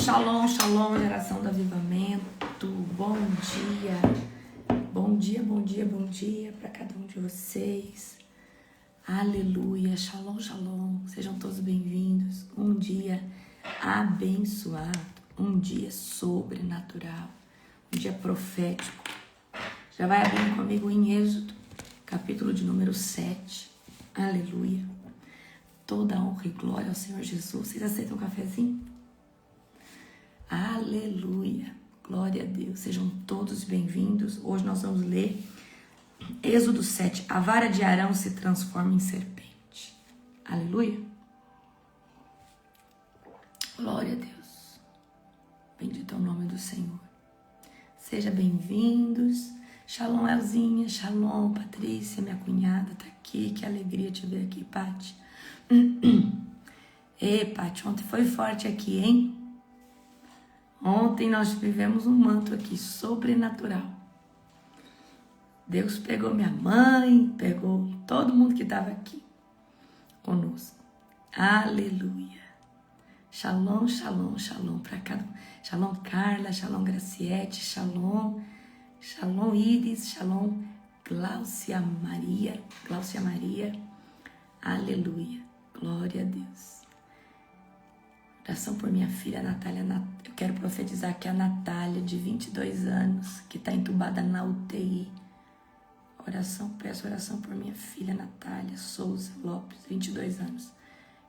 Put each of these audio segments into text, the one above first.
Shalom, shalom, geração do avivamento. Bom dia. Bom dia, bom dia, bom dia para cada um de vocês. Aleluia. Shalom, shalom. Sejam todos bem-vindos. Um dia abençoado, um dia sobrenatural, um dia profético. Já vai abrindo comigo em Êxodo, capítulo de número 7. Aleluia. Toda honra e glória ao Senhor Jesus. Vocês aceitam um cafezinho? Aleluia. Glória a Deus. Sejam todos bem-vindos. Hoje nós vamos ler Êxodo 7. A vara de Arão se transforma em serpente. Aleluia. Glória a Deus. Bendito é o nome do Senhor. Sejam bem-vindos. Shalom, Elzinha. Shalom, Patrícia, minha cunhada, tá aqui. Que alegria te ver aqui, Pati. Ei, Pati, ontem foi forte aqui, hein? Ontem nós vivemos um manto aqui sobrenatural. Deus pegou minha mãe, pegou todo mundo que estava aqui conosco. Aleluia. Shalom, shalom, shalom para cada um. Shalom, Carla, shalom, Graciete, shalom, shalom, Iris, shalom, Gláucia Maria. Aleluia. Glória a Deus. Oração por minha filha Natália. Eu quero profetizar que a Natália, de 22 anos, que está entubada na UTI. Peço oração por minha filha Natália Souza Lopes, 22 anos.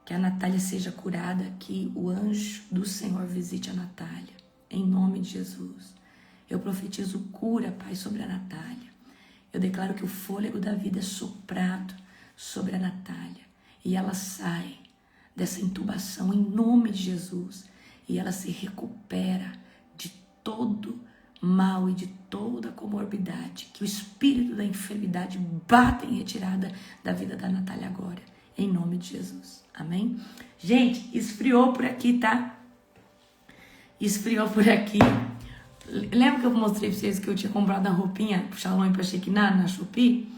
Que a Natália seja curada, que o anjo do Senhor visite a Natália. Em nome de Jesus. Eu profetizo cura, Pai, sobre a Natália. Eu declaro que o fôlego da vida é soprado sobre a Natália. E ela sai dessa intubação em nome de Jesus. E ela se recupera de todo mal e de toda comorbidade. Que o espírito da enfermidade bata em retirada da vida da Natália agora. Em nome de Jesus. Amém? Gente, esfriou por aqui, tá? Esfriou por aqui. Lembra que eu mostrei pra vocês que eu tinha comprado a roupinha pro Shalom e pra Shekinah na Shopee?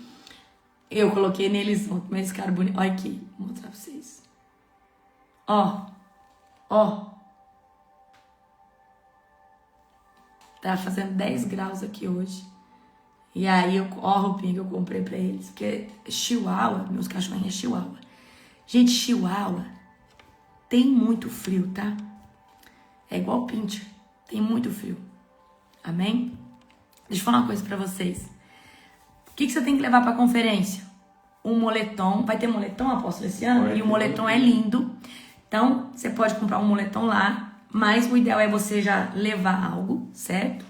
Eu coloquei neles ontem, mas esse cara bonito. Olha aqui, vou mostrar pra vocês. Ó. Tá fazendo 10 graus aqui hoje. E aí, ó a roupinha que eu comprei pra eles. Porque Chihuahua, meus cachorrinhos é Chihuahua. Gente, Chihuahua tem muito frio, tá? É igual Pinscher, tem muito frio. Amém? Deixa eu falar uma coisa pra vocês. O que você tem que levar pra conferência? Um moletom. Vai ter moletom, apóstolo, esse ano? E o moletom é lindo. Então, você pode comprar um moletom lá. Mas o ideal é você já levar algo, certo?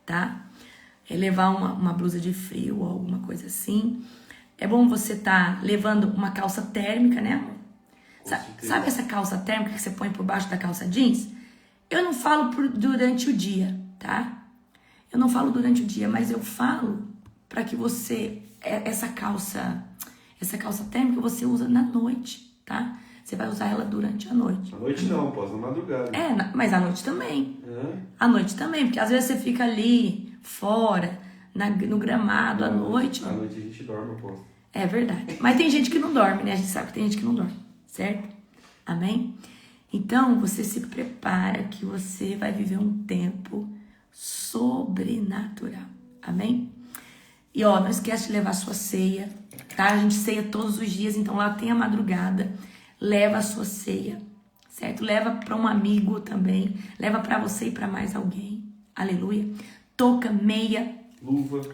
Tá? É levar uma blusa de frio ou alguma coisa assim. É bom você tá levando uma calça térmica, né, amor? Sabe essa calça térmica que você põe por baixo da calça jeans? Eu não falo durante o dia, tá? Eu não falo durante o dia, mas eu falo para que você... Essa calça térmica você usa na noite, tá? Você vai usar ela durante a noite. À noite não, posso na madrugada. Mas à noite também. À noite também, porque às vezes você fica ali, fora, no gramado, à noite. À noite a gente dorme, eu posso. É verdade. Mas tem gente que não dorme, né? A gente sabe que tem gente que não dorme, certo? Amém? Então, você se prepara que você vai viver um tempo sobrenatural. Amém? E ó, não esquece de levar a sua ceia, tá? A gente ceia todos os dias, então lá tem a madrugada. Leva a sua ceia, certo? Leva para um amigo também. Leva para você e para mais alguém. Aleluia. Touca, meia,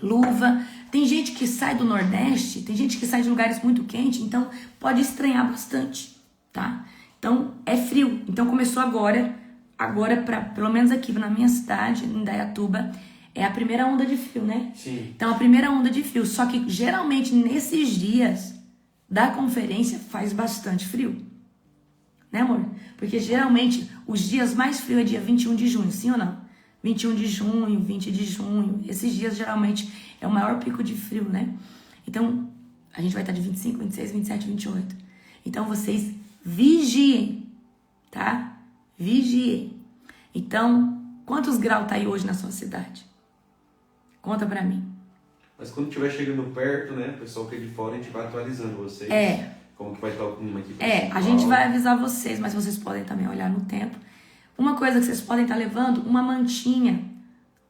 luva. Tem gente que sai do Nordeste, tem gente que sai de lugares muito quentes, então pode estranhar bastante, tá? Então é frio. Então começou agora pelo menos aqui na minha cidade, em Indaiatuba, é a primeira onda de frio, né? Sim. Então a primeira onda de frio. Só que geralmente nesses dias da conferência faz bastante frio, né, amor? Porque geralmente os dias mais frios é dia 21 de junho, sim ou não? 21 de junho, 20 de junho, esses dias geralmente é o maior pico de frio, né? Então, a gente vai estar de 25, 26, 27, 28. Então, vocês vigiem, tá? Vigiem. Então, quantos graus tá aí hoje na sua cidade? Conta pra mim. Mas quando estiver chegando perto, né, o pessoal que é de fora, a gente vai atualizando vocês. Como que vai estar o clima aqui? A gente vai avisar vocês, mas vocês podem também olhar no tempo. Uma coisa que vocês podem estar levando, uma mantinha.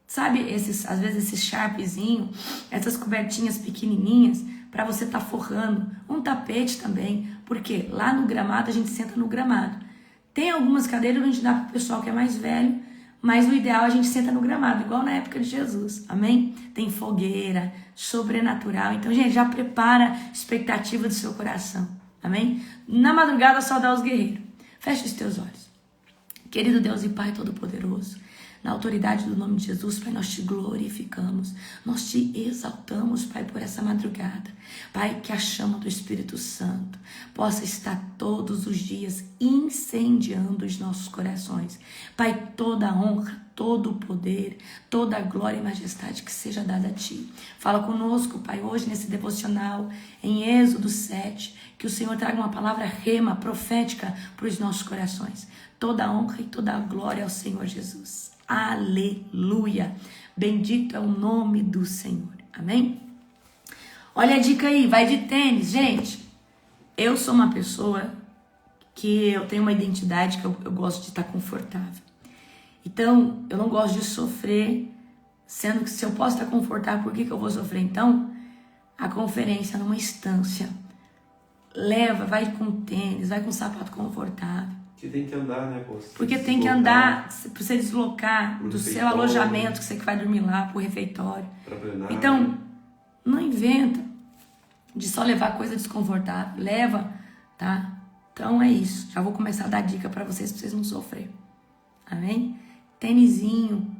Sabe, às vezes esse sharpzinho, essas cobertinhas pequenininhas, para você estar forrando. Um tapete também, porque lá no gramado a gente senta no gramado. Tem algumas cadeiras onde dá para o pessoal que é mais velho, mas o ideal a gente senta no gramado, igual na época de Jesus, amém? Tem fogueira, sobrenatural. Então, gente, já prepara a expectativa do seu coração, amém? Na madrugada, só dá os guerreiros. Feche os teus olhos. Querido Deus e Pai Todo-Poderoso, na autoridade do nome de Jesus, Pai, nós te glorificamos, nós te exaltamos, Pai, por essa madrugada. Pai, que a chama do Espírito Santo possa estar todos os dias incendiando os nossos corações. Pai, toda a honra, todo o poder, toda a glória e majestade que seja dada a Ti. Fala conosco, Pai, hoje nesse devocional, em Êxodo 7, que o Senhor traga uma palavra rema, profética para os nossos corações. Toda a honra e toda a glória ao Senhor Jesus. Aleluia! Bendito é o nome do Senhor. Amém? Olha a dica aí, vai de tênis. Gente, eu sou uma pessoa que eu tenho uma identidade que eu gosto de estar confortável. Então, eu não gosto de sofrer, sendo que se eu posso estar confortável, por que eu vou sofrer? Então, a conferência numa instância, vai com tênis, vai com sapato confortável. Que tem que andar, né, pô? Porque tem que andar, para você deslocar do seu alojamento, que você vai dormir lá, pro refeitório. Então, não inventa de só levar coisa desconfortável. Leva, tá? Então é isso. Já vou começar a dar dica para vocês não sofrerem. Amém? Tênisinho,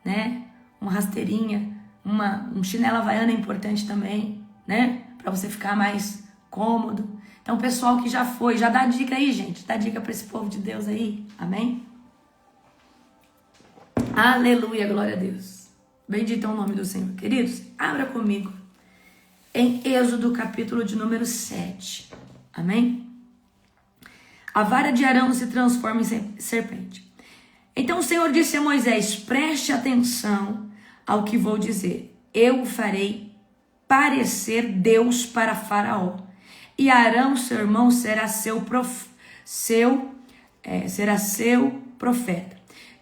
né? Uma rasteirinha, um chinelo havaiana é importante também, né? Para você ficar mais cômodo. Então, o pessoal que já foi, já dá dica aí, gente. Dá dica para esse povo de Deus aí. Amém? Aleluia, glória a Deus. Bendito é o nome do Senhor. Queridos, abra comigo em Êxodo, capítulo de número 7. Amém? A vara de Arão se transforma em serpente. Então o Senhor disse a Moisés: preste atenção ao que vou dizer. Eu farei parecer Deus para Faraó. E Arão, seu irmão, será seu profeta.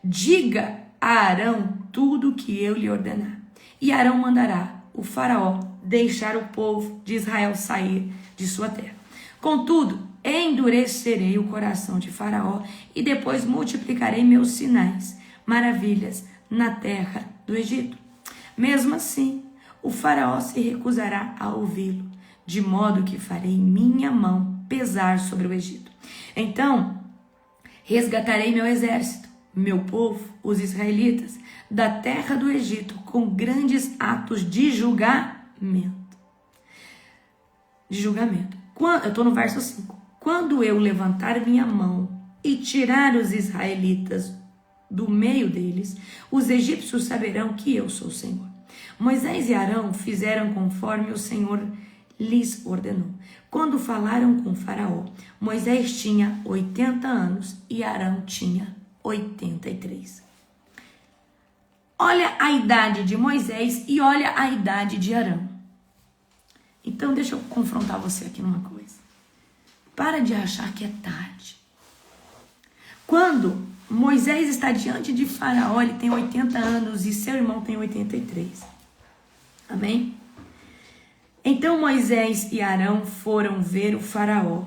Diga a Arão tudo o que eu lhe ordenar. E Arão mandará o Faraó deixar o povo de Israel sair de sua terra. Contudo, endurecerei o coração de Faraó e depois multiplicarei meus sinais, maravilhas na terra do Egito. Mesmo assim, o Faraó se recusará a ouvi-lo, de modo que farei minha mão pesar sobre o Egito. Então, resgatarei meu exército, meu povo, os israelitas, da terra do Egito, com grandes atos de julgamento. Eu estou no verso 5. Quando eu levantar minha mão e tirar os israelitas do meio deles, os egípcios saberão que eu sou o Senhor. Moisés e Arão fizeram conforme o Senhor lhes ordenou. Quando falaram com Faraó, Moisés tinha 80 anos e Arão tinha 83. Olha a idade de Moisés e olha a idade de Arão. Então deixa eu confrontar você aqui numa coisa. Para de achar que é tarde. Quando Moisés está diante de Faraó, ele tem 80 anos e seu irmão tem 83. Amém? Então Moisés e Arão foram ver o Faraó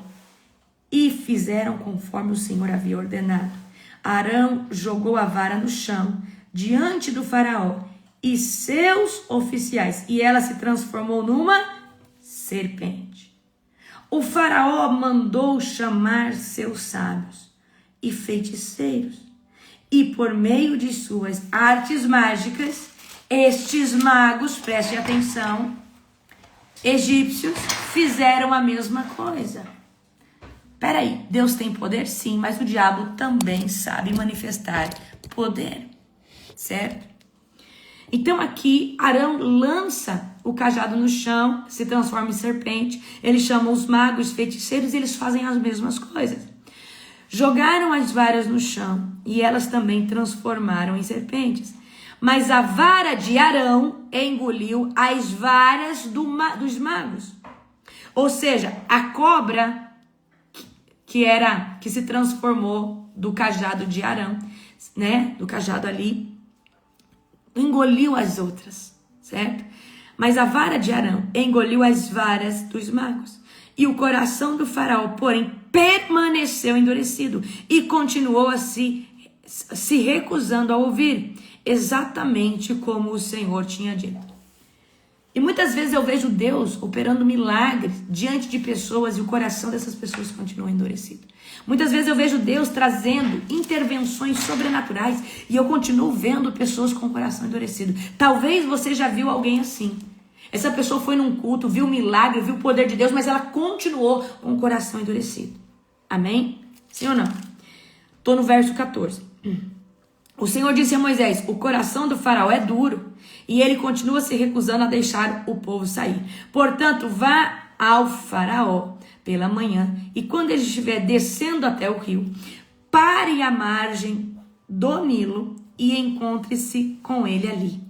e fizeram conforme o Senhor havia ordenado. Arão jogou a vara no chão diante do Faraó e seus oficiais, e ela se transformou numa serpente. O Faraó mandou chamar seus sábios e feiticeiros, e por meio de suas artes mágicas, estes magos, preste atenção, egípcios, fizeram a mesma coisa. Peraí, Deus tem poder? Sim, mas o diabo também sabe manifestar poder, certo? Então aqui, Arão lança o cajado no chão, se transforma em serpente, ele chama os magos, feiticeiros, e eles fazem as mesmas coisas. Jogaram as varas no chão, e elas também transformaram em serpentes. Mas a vara de Arão engoliu as varas dos magos. Ou seja, a cobra que se transformou do cajado de Arão né, do cajado ali, engoliu as outras, certo? Mas a vara de Arão engoliu as varas dos magos. E o coração do faraó, porém, permaneceu endurecido e continuou a se recusando a ouvir, exatamente como o Senhor tinha dito. E muitas vezes eu vejo Deus operando milagres diante de pessoas e o coração dessas pessoas continua endurecido. Muitas vezes eu vejo Deus trazendo intervenções sobrenaturais e eu continuo vendo pessoas com o coração endurecido. Talvez você já viu alguém assim. Essa pessoa foi num culto, viu o milagre, viu o poder de Deus, mas ela continuou com o coração endurecido. Amém? Sim ou não? Estou no verso 14. O Senhor disse a Moisés: o coração do faraó é duro e ele continua se recusando a deixar o povo sair. Portanto, vá ao faraó pela manhã e quando ele estiver descendo até o rio, pare à margem do Nilo e encontre-se com ele ali.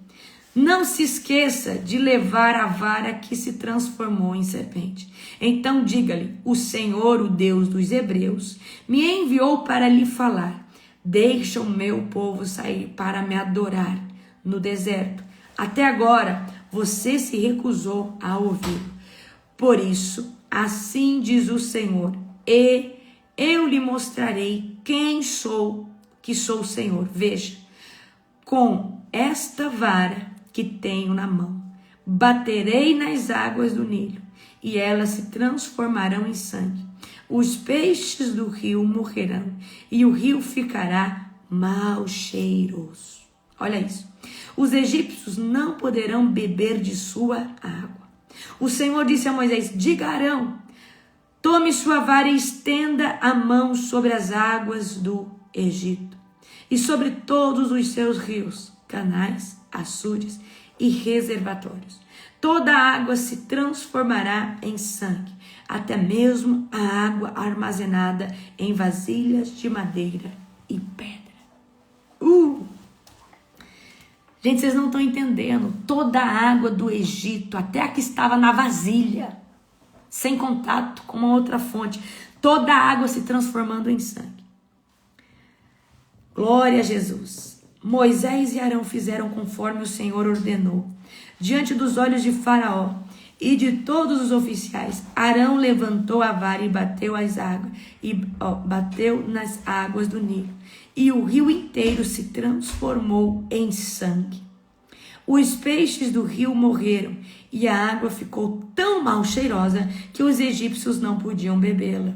Não se esqueça de levar a vara que se transformou em serpente. Então diga-lhe: o Senhor, o Deus dos hebreus, me enviou para lhe falar. Deixa o meu povo sair para me adorar no deserto. Até agora você se recusou a ouvir. Por isso, assim diz o Senhor, e eu lhe mostrarei quem sou, que sou o Senhor. Veja, com esta vara que tenho na mão, baterei nas águas do Nilo, e elas se transformarão em sangue. Os peixes do rio morrerão, e o rio ficará mau cheiroso. Olha isso. Os egípcios não poderão beber de sua água. O Senhor disse a Moisés: diga a Arão, tome sua vara e estenda a mão sobre as águas do Egito, e sobre todos os seus rios, canais, açudes e reservatórios. Toda a água se transformará em sangue, até mesmo a água armazenada em vasilhas de madeira e pedra. Gente, vocês não estão entendendo. Toda a água do Egito, até a que estava na vasilha, sem contato com uma outra fonte, toda a água se transformando em sangue. Glória a Jesus. Moisés e Arão fizeram conforme o Senhor ordenou. Diante dos olhos de Faraó e de todos os oficiais, Arão levantou a vara e bateu as águas, bateu nas águas do Nilo, e o rio inteiro se transformou em sangue. Os peixes do rio morreram, e a água ficou tão mal cheirosa que os egípcios não podiam bebê-la.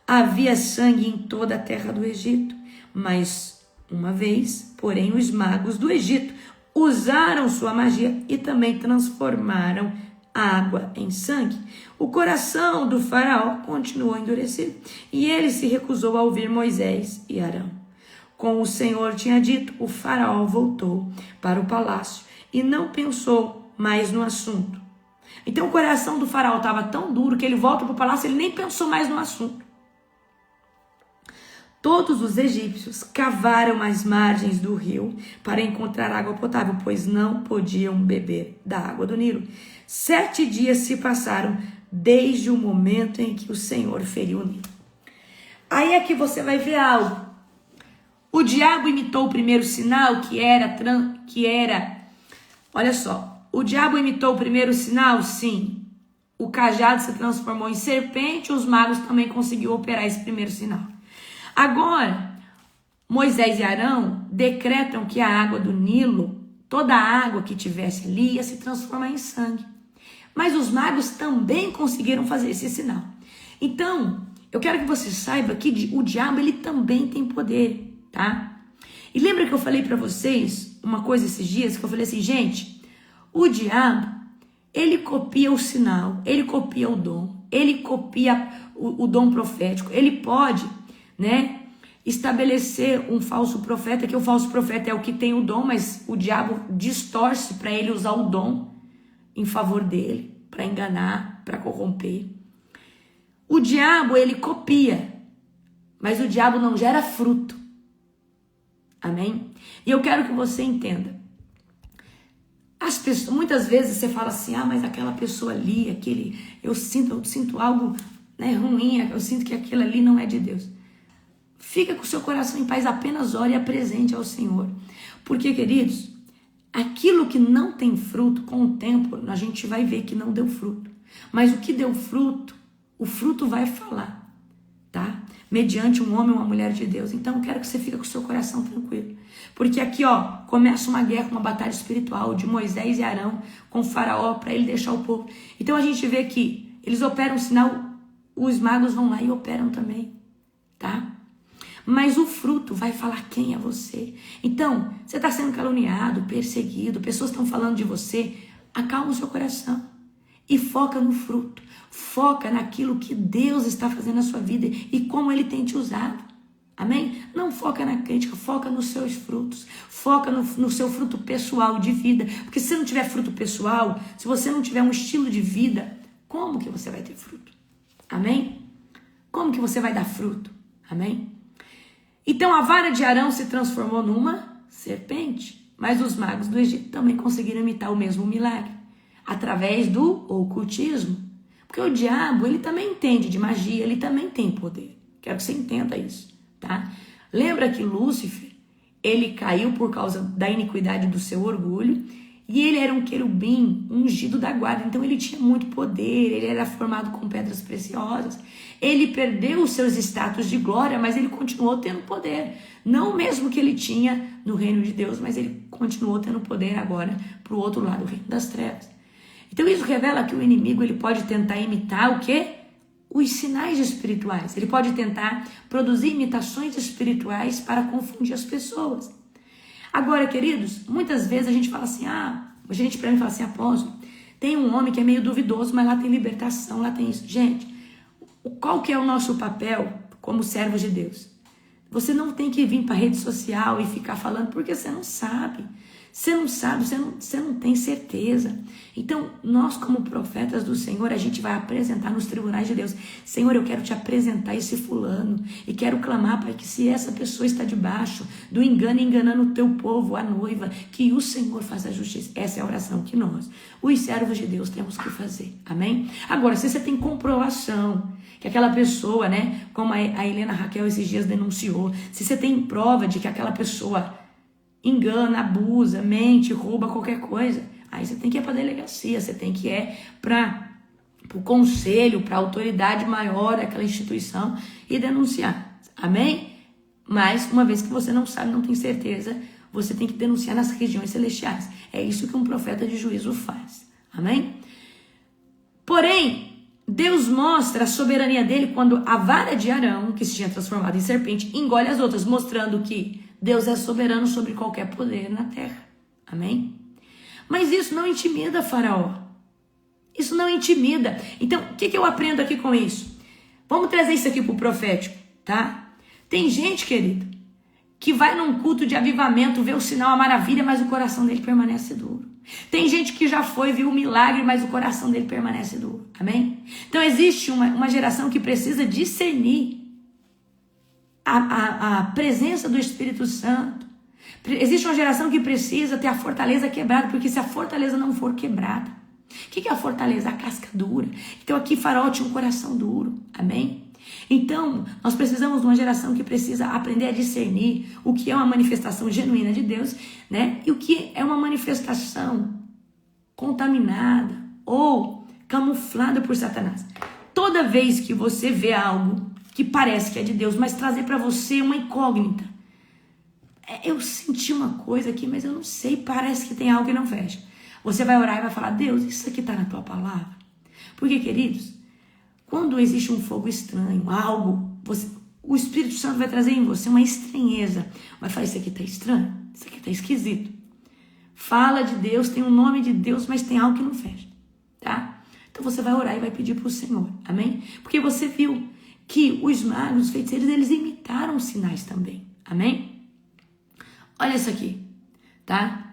Havia sangue em toda a terra do Egito, mas uma vez, porém, os magos do Egito usaram sua magia e também transformaram a água em sangue. O coração do faraó continuou endurecido e ele se recusou a ouvir Moisés e Arão. Como o Senhor tinha dito, o faraó voltou para o palácio e não pensou mais no assunto. Então o coração do faraó estava tão duro que ele volta para o palácio e ele nem pensou mais no assunto. Todos os egípcios cavaram as margens do rio para encontrar água potável, pois não podiam beber da água do Nilo. 7 dias se passaram desde o momento em que o Senhor feriu o Nilo. Aí é que você vai ver algo. O diabo imitou o primeiro sinal, que era, olha só, o diabo imitou o primeiro sinal, sim. O cajado se transformou em serpente, os magos também conseguiram operar esse primeiro sinal. Agora, Moisés e Arão decretam que a água do Nilo, toda a água que tivesse ali, ia se transformar em sangue. Mas os magos também conseguiram fazer esse sinal. Então, eu quero que você saiba que o diabo ele também tem poder, tá? E lembra que eu falei para vocês uma coisa esses dias, que eu falei assim, gente, o diabo, ele copia o sinal, ele copia o dom, ele copia o dom profético, ele pode, né, estabelecer um falso profeta, que o falso profeta é o que tem o dom, mas o diabo distorce para ele usar o dom em favor dele, para enganar, para corromper. O diabo, ele copia, mas o diabo não gera fruto. Amém? E eu quero que você entenda. As pessoas, muitas vezes você fala assim, mas aquela pessoa ali, eu sinto algo, né, ruim, eu sinto que aquilo ali não é de Deus. Fica com o seu coração em paz, apenas ore e apresente ao Senhor. Porque, queridos, aquilo que não tem fruto, com o tempo, a gente vai ver que não deu fruto. Mas o que deu fruto, o fruto vai falar, tá? Mediante um homem ou uma mulher de Deus. Então, eu quero que você fique com o seu coração tranquilo. Porque aqui, começa uma guerra, uma batalha espiritual de Moisés e Arão com o faraó para ele deixar o povo. Então, a gente vê que eles operam um sinal, os magos vão lá e operam também, tá? Mas o fruto vai falar quem é você. Então, você está sendo caluniado, perseguido, pessoas estão falando de você. Acalma o seu coração e foca no fruto. Foca naquilo que Deus está fazendo na sua vida e como Ele tem te usado. Amém? Não foca na crítica, foca nos seus frutos. Foca no seu fruto pessoal de vida. Porque se você não tiver fruto pessoal, se você não tiver um estilo de vida, como que você vai ter fruto? Amém? Como que você vai dar fruto? Amém? Então a vara de Arão se transformou numa serpente, mas os magos do Egito também conseguiram imitar o mesmo milagre, através do ocultismo. Porque o diabo, ele também entende de magia, ele também tem poder. Quero que você entenda isso, tá? Lembra que Lúcifer, ele caiu por causa da iniquidade do seu orgulho, e ele era um querubim ungido da guarda, então ele tinha muito poder, ele era formado com pedras preciosas. Ele perdeu os seus status de glória, mas ele continuou tendo poder. Não o mesmo que ele tinha no reino de Deus, mas ele continuou tendo poder agora para o outro lado, o reino das trevas. Então isso revela que o inimigo ele pode tentar imitar o quê? Os sinais espirituais. Ele pode tentar produzir imitações espirituais para confundir as pessoas. Agora, queridos, muitas vezes a gente fala assim, para mim fala assim, apóstolo, tem um homem que é meio duvidoso, mas lá tem libertação, lá tem isso. Gente, qual que é o nosso papel como servos de Deus? Você não tem que vir para a rede social e ficar falando, porque você não sabe. Você não sabe, você não tem certeza. Então, nós como profetas do Senhor, a gente vai apresentar nos tribunais de Deus. Senhor, eu quero te apresentar esse fulano e quero clamar para que se essa pessoa está debaixo do engano, enganando o teu povo, a noiva, que o Senhor faça a justiça. Essa é a oração que nós, os servos de Deus, temos que fazer. Amém? Agora, se você tem comprovação que aquela pessoa, né, como a Helena Raquel esses dias denunciou, se você tem prova de que aquela pessoa engana, abusa, mente, rouba qualquer coisa, aí você tem que ir para a delegacia, você tem que ir para o conselho, para a autoridade maior daquela instituição e denunciar. Amém? Mas, uma vez que você não sabe, não tem certeza, você tem que denunciar nas regiões celestiais. É isso que um profeta de juízo faz. Amém? Porém, Deus mostra a soberania dele quando a vara de Arão, que se tinha transformado em serpente, engole as outras, mostrando que Deus é soberano sobre qualquer poder na terra. Amém? Mas isso não intimida Faraó. Isso não intimida. Então, o que eu aprendo aqui com isso? Vamos trazer isso aqui para o profético, tá? Tem gente, querido, que vai num culto de avivamento, vê o sinal, a maravilha, mas o coração dele permanece duro. Tem gente que já foi, viu o milagre, mas o coração dele permanece duro. Amém? Então, existe uma geração que precisa discernir a presença do Espírito Santo. Existe uma geração que precisa ter a fortaleza quebrada, porque se a fortaleza não for quebrada, o que é a fortaleza? A casca dura. Então aqui Faraó tinha um coração duro, amém? Então nós precisamos de uma geração que precisa aprender a discernir o que é uma manifestação genuína de Deus, né? E o que é uma manifestação contaminada ou camuflada por Satanás. Toda vez que você vê algo que parece que é de Deus, mas trazer para você uma incógnita. Eu senti uma coisa aqui, mas eu não sei, parece que tem algo que não fecha. Você vai orar e vai falar, Deus, isso aqui está na tua palavra. Porque, queridos, quando existe um fogo estranho, algo, o Espírito Santo vai trazer em você uma estranheza. Vai falar, isso aqui está estranho, isso aqui está esquisito. Fala de Deus, tem o nome de Deus, mas tem algo que não fecha, tá? Então você vai orar e vai pedir para o Senhor, amém? Porque você viu que os magos, os feiticeiros, eles imitaram os sinais também, amém? Olha isso aqui, tá?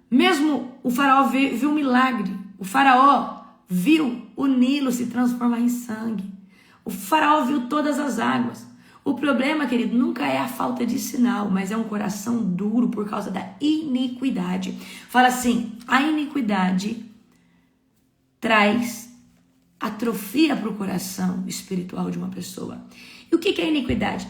Mesmo o faraó viu um milagre, o faraó viu o Nilo se transformar em sangue, o faraó viu todas as águas. O problema, querido, nunca é a falta de sinal, mas é um coração duro por causa da iniquidade. Fala assim, a iniquidade traz atrofia para o coração espiritual de uma pessoa. E o que é iniquidade?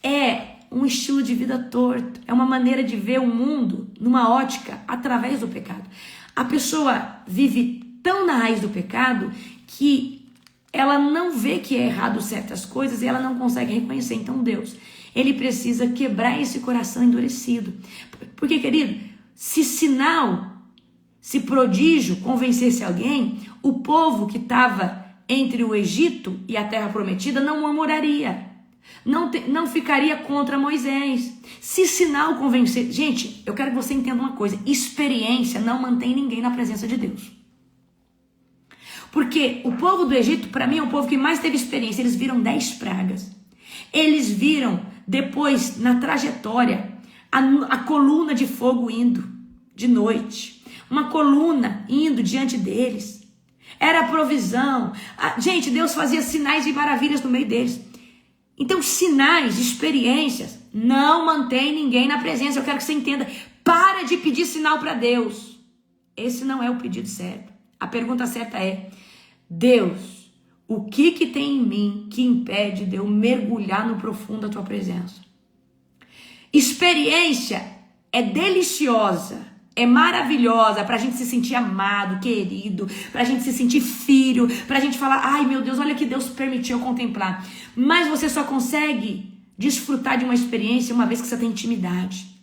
é um estilo de vida torto, é uma maneira de ver o mundo numa ótica através do pecado. A pessoa vive tão na raiz do pecado que ela não vê que é errado certas coisas e ela não consegue reconhecer. Então Deus, ele precisa quebrar esse coração endurecido. Porque, querido, se sinal, se prodígio convencesse alguém, o povo que estava entre o Egito e a terra prometida não murmuraria. Não ficaria contra Moisés. Se sinal convencer... Gente, eu quero que você entenda uma coisa. Experiência não mantém ninguém na presença de Deus. Porque o povo do Egito, para mim, é o povo que mais teve experiência. Eles viram 10 pragas. Eles viram, depois, na trajetória, a coluna de fogo indo de noite. Uma coluna indo diante deles. Era a provisão. Gente, Deus fazia sinais e maravilhas no meio deles. Então, sinais, experiências, não mantém ninguém na presença. Eu quero que você entenda. Para de pedir sinal para Deus. Esse não é o pedido certo. A pergunta certa é: Deus, o que tem em mim que impede de eu mergulhar no profundo da tua presença? Experiência é deliciosa, é maravilhosa para a gente se sentir amado, querido, para a gente se sentir filho, para a gente falar, ai meu Deus, olha que Deus permitiu eu contemplar. Mas você só consegue desfrutar de uma experiência uma vez que você tem intimidade.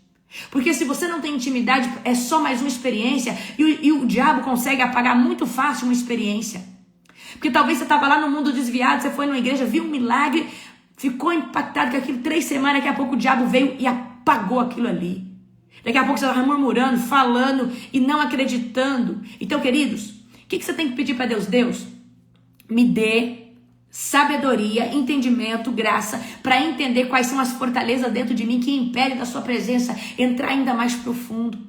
Porque se você não tem intimidade, é só mais uma experiência e o diabo consegue apagar muito fácil uma experiência. Porque talvez você estava lá no mundo desviado, você foi numa igreja, viu um milagre, ficou impactado com aquilo 3 semanas, daqui a pouco o diabo veio e apagou aquilo ali. Daqui a pouco você estava murmurando, falando e não acreditando. Então, queridos, o que você tem que pedir para Deus? Deus, me dê sabedoria, entendimento, graça, para entender quais são as fortalezas dentro de mim que impedem da sua presença entrar ainda mais profundo.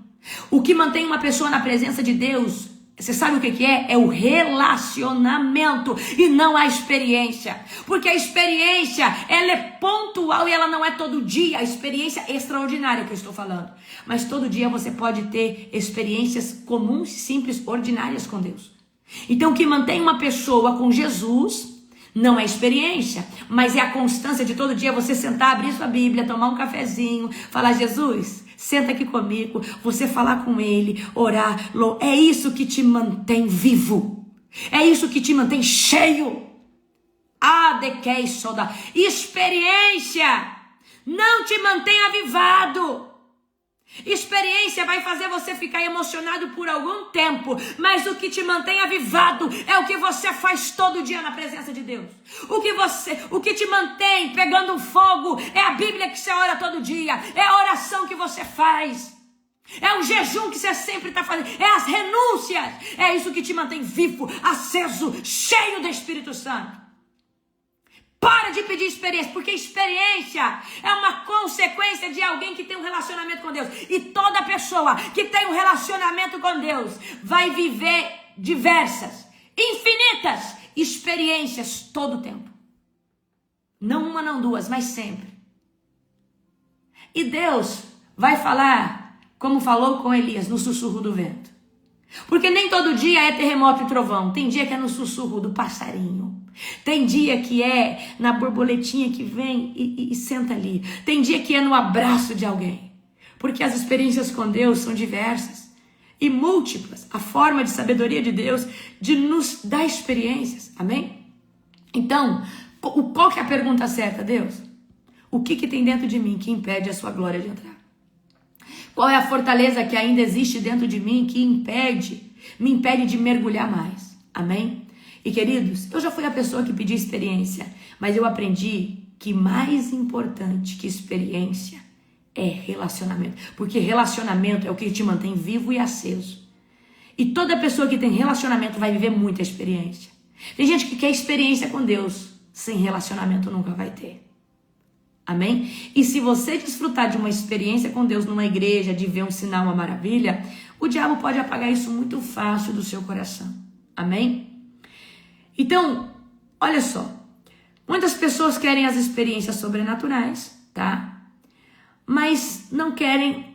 O que mantém uma pessoa na presença de Deus, você sabe o que é? É o relacionamento e não a experiência. Porque a experiência, ela é pontual e ela não é todo dia. A experiência extraordinária que eu estou falando. Mas todo dia você pode ter experiências comuns, simples, ordinárias com Deus. Então o que mantém uma pessoa com Jesus não é experiência, mas é a constância de todo dia você sentar, abrir sua Bíblia, tomar um cafezinho, falar: Jesus, senta aqui comigo, você falar com ele, orar. É isso que te mantém vivo. É isso que te mantém cheio. Experiência não te mantém avivado. Experiência vai fazer você ficar emocionado por algum tempo, mas o que te mantém avivado é o que você faz todo dia na presença de Deus. O que te mantém pegando fogo é a Bíblia que você ora todo dia, é a oração que você faz, é o jejum que você sempre está fazendo, é as renúncias, é isso que te mantém vivo, aceso, cheio do Espírito Santo. Para de pedir experiência, porque experiência é uma consequência de alguém que tem um relacionamento com Deus. E toda pessoa que tem um relacionamento com Deus vai viver diversas, infinitas experiências todo o tempo. Não uma, não duas, mas sempre. E Deus vai falar como falou com Elias, no sussurro do vento. Porque nem todo dia é terremoto e trovão. Tem dia que é no sussurro do passarinho. Tem dia que é na borboletinha que vem e senta ali. Tem dia que é no abraço de alguém. Porque as experiências com Deus são diversas e múltiplas. A forma de sabedoria de Deus de nos dar experiências. Amém? Então, qual que é a pergunta certa, Deus? O que tem dentro de mim que impede a sua glória de entrar? Qual é a fortaleza que ainda existe dentro de mim que me impede de mergulhar mais? Amém? E queridos, eu já fui a pessoa que pediu experiência, mas eu aprendi que mais importante que experiência é relacionamento. Porque relacionamento é o que te mantém vivo e aceso. E toda pessoa que tem relacionamento vai viver muita experiência. Tem gente que quer experiência com Deus, sem relacionamento nunca vai ter. Amém? E se você desfrutar de uma experiência com Deus numa igreja, de ver um sinal, uma maravilha, o diabo pode apagar isso muito fácil do seu coração. Amém? Então, olha só. Muitas pessoas querem as experiências sobrenaturais, tá? Mas não querem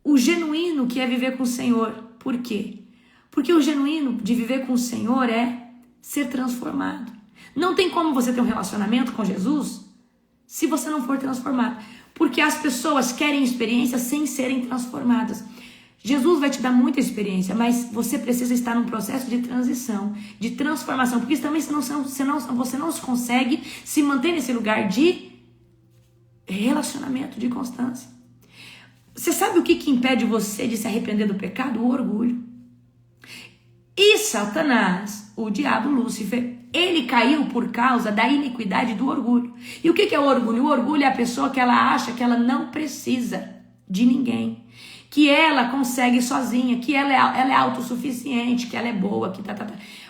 o genuíno que é viver com o Senhor. Por quê? Porque o genuíno de viver com o Senhor é ser transformado. Não tem como você ter um relacionamento com Jesus se você não for transformado. Porque as pessoas querem experiência sem serem transformadas. Jesus vai te dar muita experiência, mas você precisa estar num processo de transição, de transformação, porque também você não consegue se manter nesse lugar de relacionamento, de constância. Você sabe o que impede você de se arrepender do pecado? O orgulho. E Satanás, o diabo Lúcifer, ele caiu por causa da iniquidade do orgulho. E o que é o orgulho? O orgulho é a pessoa que ela acha que ela não precisa de ninguém, que ela consegue sozinha, que ela é autossuficiente, que ela é boa, que tá.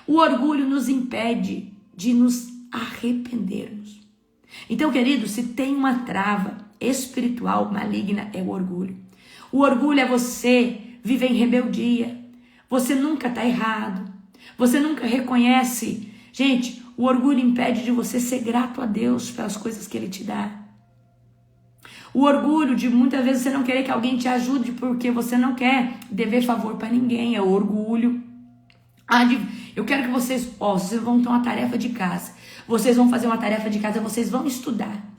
O orgulho nos impede de nos arrependermos. Então, querido, se tem uma trava espiritual maligna, é o orgulho. O orgulho é você viver em rebeldia. Você nunca está errado. Você nunca reconhece. Gente, o orgulho impede de você ser grato a Deus pelas coisas que Ele te dá. O orgulho de muitas vezes você não querer que alguém te ajude porque você não quer dever favor para ninguém. É o orgulho. Eu quero que vocês vão ter uma tarefa de casa. Vocês vão fazer uma tarefa de casa, vocês vão estudar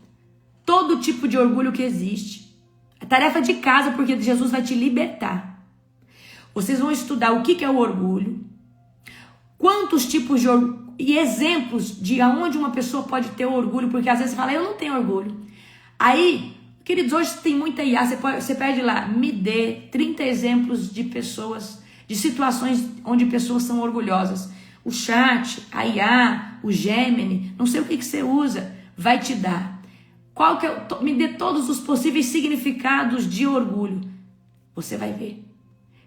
todo tipo de orgulho que existe. A tarefa de casa, porque Jesus vai te libertar. Vocês vão estudar o que é o orgulho, quantos tipos de orgulho, e exemplos de aonde uma pessoa pode ter orgulho, porque às vezes você fala, eu não tenho orgulho. Aí, queridos, hoje tem muita IA, você pede lá, me dê 30 exemplos de pessoas, de situações onde pessoas são orgulhosas. O chat, a IA, o Gemini, não sei o que você usa, vai te dar. Me dê todos os possíveis significados de orgulho. Você vai ver.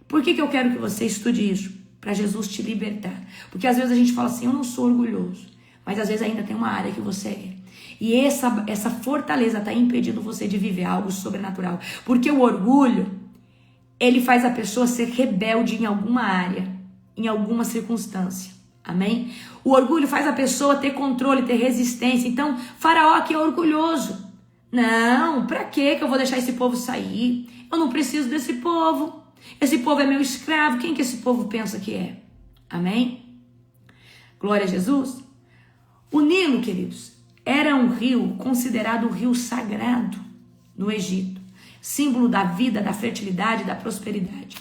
Por que eu quero que você estude isso? Para Jesus te libertar. Porque às vezes a gente fala assim, eu não sou orgulhoso. Mas às vezes ainda tem uma área que você é. E essa fortaleza está impedindo você de viver algo sobrenatural. Porque o orgulho, ele faz a pessoa ser rebelde em alguma área, em alguma circunstância. Amém? O orgulho faz a pessoa ter controle, ter resistência. Então, Faraó aqui é orgulhoso. Não, pra que eu vou deixar esse povo sair? Eu não preciso desse povo. Esse povo é meu escravo. Quem que esse povo pensa que é? Amém? Glória a Jesus. O Nilo, queridos, era um rio considerado um rio sagrado no Egito. Símbolo da vida, da fertilidade, da prosperidade.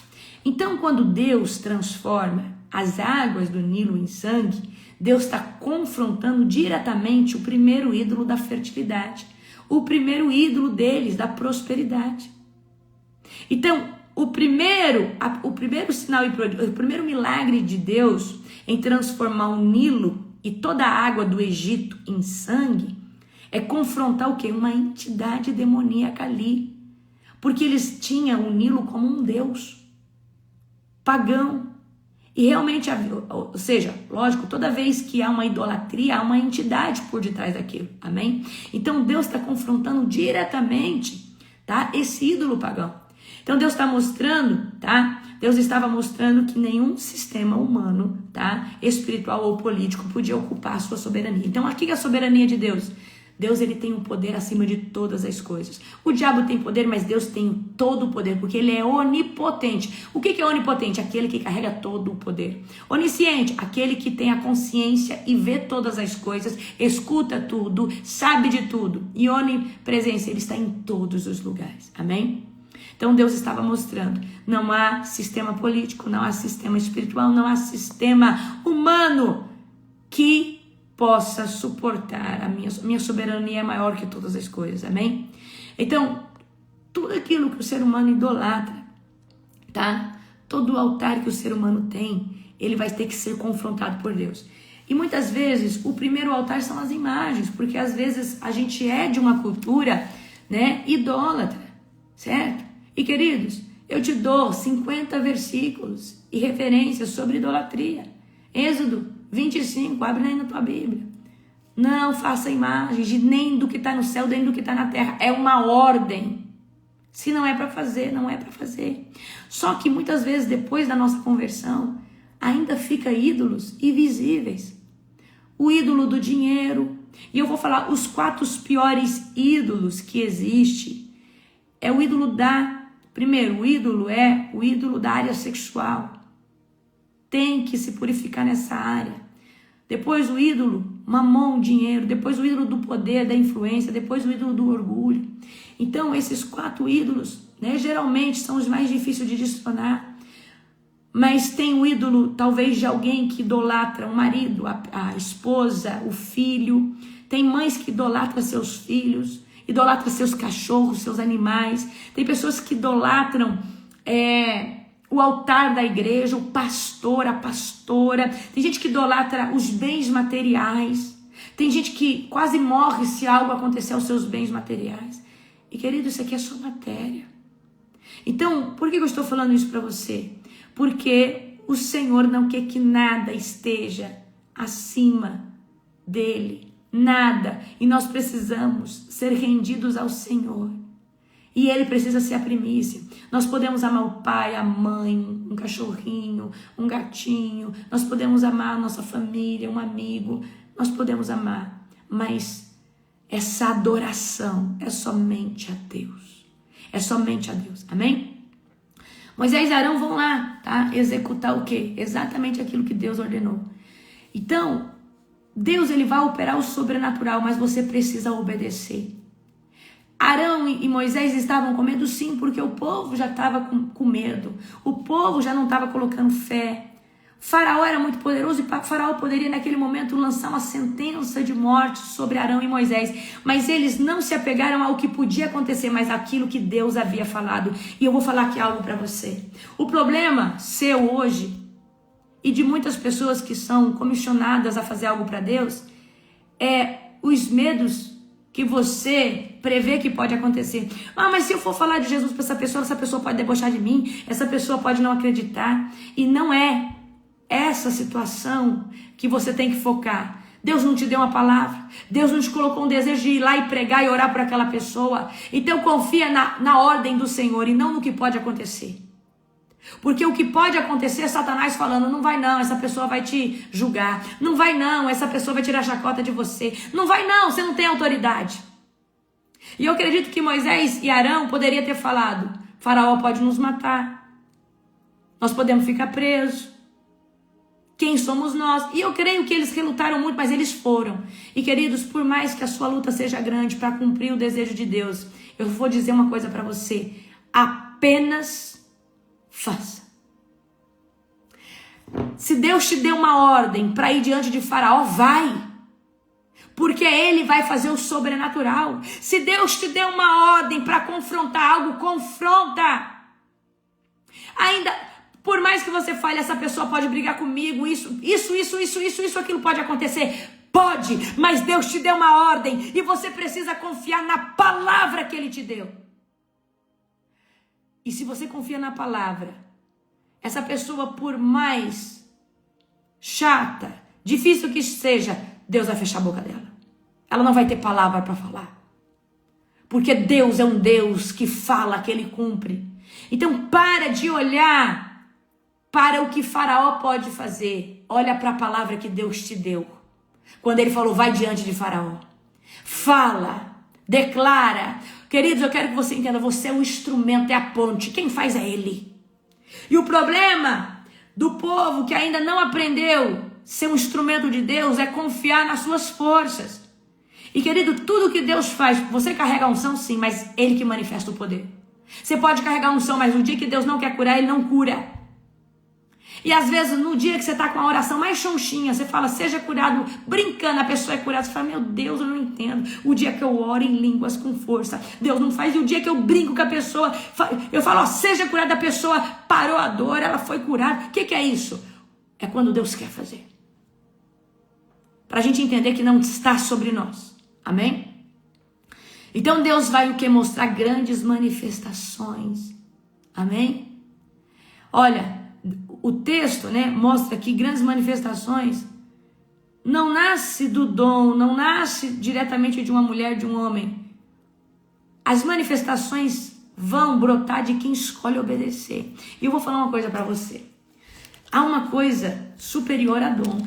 Então, quando Deus transforma as águas do Nilo em sangue, Deus está confrontando diretamente o primeiro ídolo da fertilidade, o primeiro ídolo deles da prosperidade. Então, o primeiro sinal e o primeiro milagre de Deus em transformar o Nilo e toda a água do Egito em sangue é confrontar o quê? Uma entidade demoníaca ali, porque eles tinham o Nilo como um deus pagão. E realmente, ou seja, lógico, toda vez que há uma idolatria, há uma entidade por detrás daquilo, amém? Então Deus está confrontando diretamente, tá? Esse ídolo pagão. Então Deus está mostrando, tá? Deus estava mostrando que nenhum sistema humano, tá? Espiritual ou político podia ocupar a sua soberania. Então aqui é a soberania de Deus. Deus, ele tem o poder acima de todas as coisas. O diabo tem poder, mas Deus tem todo o poder, porque ele é onipotente. O que é onipotente? Aquele que carrega todo o poder. Onisciente, aquele que tem a consciência e vê todas as coisas, escuta tudo, sabe de tudo. E onipresença, ele está em todos os lugares. Amém? Então Deus estava mostrando, não há sistema político, não há sistema espiritual, não há sistema humano que possa suportar a minha soberania é maior que todas as coisas, amém? Então, tudo aquilo que o ser humano idolatra, tá? Todo o altar que o ser humano tem, ele vai ter que ser confrontado por Deus. E muitas vezes, o primeiro altar são as imagens, porque às vezes a gente é de uma cultura, né, idólatra, certo? E queridos, eu te dou 50 versículos e referências sobre idolatria. Êxodo 25, abre aí na tua Bíblia. Não faça imagens de nem do que está no céu, nem do que está na terra. É uma ordem. Se não é para fazer, não é para fazer. Só que muitas vezes, depois da nossa conversão, ainda fica ídolos invisíveis. O ídolo do dinheiro. E eu vou falar os 4 piores ídolos que existe. É o ídolo Primeiro, o ídolo é o ídolo da área sexual. Tem que se purificar nessa área. Depois o ídolo mamon, dinheiro, depois o ídolo do poder, da influência, depois o ídolo do orgulho. Então, esses 4 ídolos, né, geralmente são os mais difíceis de destronar. Mas tem o ídolo, talvez, de alguém que idolatra o marido, a esposa, o filho. Tem mães que idolatram seus filhos, idolatram seus cachorros, seus animais. Tem pessoas que idolatram o altar da igreja, o pastor, a pastora. Tem gente que idolatra os bens materiais. Tem gente que quase morre se algo acontecer aos seus bens materiais. E, querido, isso aqui é só matéria. Então, por que eu estou falando isso para você? Porque o Senhor não quer que nada esteja acima dele. Nada. E nós precisamos ser rendidos ao Senhor. E ele precisa ser a primícia. Nós podemos amar o pai, a mãe, um cachorrinho, um gatinho. Nós podemos amar a nossa família, um amigo. Nós podemos amar. Mas essa adoração é somente a Deus. É somente a Deus. Amém? Moisés e Arão vão lá, tá? Executar o quê? Exatamente aquilo que Deus ordenou. Então, Deus ele vai operar o sobrenatural, mas você precisa obedecer. Arão e Moisés estavam com medo, sim, porque o povo já estava com medo. O povo já não estava colocando fé. Faraó era muito poderoso e Faraó poderia naquele momento lançar uma sentença de morte sobre Arão e Moisés. Mas eles não se apegaram ao que podia acontecer, mas àquilo que Deus havia falado. E eu vou falar aqui algo para você. O problema seu hoje e de muitas pessoas que são comissionadas a fazer algo para Deus é os medos que você prevê que pode acontecer. Ah, mas se eu for falar de Jesus para essa pessoa pode debochar de mim, essa pessoa pode não acreditar. E não é essa situação que você tem que focar. Deus não te deu uma palavra. Deus não te colocou um desejo de ir lá e pregar e orar por aquela pessoa. Então confia na ordem do Senhor e não no que pode acontecer. Porque o que pode acontecer é Satanás falando, não vai não, essa pessoa vai te julgar. Não vai não, essa pessoa vai tirar chacota de você. Não vai não, você não tem autoridade. E eu acredito que Moisés e Arão poderiam ter falado, Faraó pode nos matar. Nós podemos ficar presos. Quem somos nós? E eu creio que eles relutaram muito, mas eles foram. E queridos, por mais que a sua luta seja grande para cumprir o desejo de Deus, eu vou dizer uma coisa para você. Apenas faça. Se Deus te deu uma ordem para ir diante de Faraó, vai. Porque ele vai fazer o sobrenatural. Se Deus te deu uma ordem para confrontar algo, confronta. Ainda, por mais que você fale, essa pessoa pode brigar comigo, isso, aquilo pode acontecer. Pode, mas Deus te deu uma ordem e você precisa confiar na palavra que ele te deu. E se você confia na palavra, essa pessoa, por mais chata, difícil que seja, Deus vai fechar a boca dela. Ela não vai ter palavra para falar. Porque Deus é um Deus que fala, que ele cumpre. Então para de olhar para o que Faraó pode fazer. Olha para a palavra que Deus te deu. Quando ele falou, vai diante de Faraó. Fala, declara. Queridos, eu quero que você entenda, você é o instrumento, é a ponte. Quem faz é ele. E o problema do povo que ainda não aprendeu ser um instrumento de Deus é confiar nas suas forças. E querido, tudo que Deus faz, você carrega a unção sim, mas ele que manifesta o poder. Você pode carregar a unção, mas no dia que Deus não quer curar, ele não cura. E às vezes no dia que você está com a oração mais xoxinha, você fala, seja curado, brincando, a pessoa é curada, você fala, meu Deus, eu não entendo. O dia que eu oro em línguas com força, Deus não faz. E o dia que eu brinco com a pessoa, eu falo, ó, seja curada, a pessoa parou a dor, ela foi curada. O que é isso? É quando Deus quer fazer. Para a gente entender que não está sobre nós. Amém? Então Deus vai o que? Mostrar grandes manifestações. Amém? Olha, o texto, né, mostra que grandes manifestações não nasce do dom, não nasce diretamente de uma mulher, de um homem. As manifestações vão brotar de quem escolhe obedecer. E eu vou falar uma coisa para você. Há uma coisa superior a dom,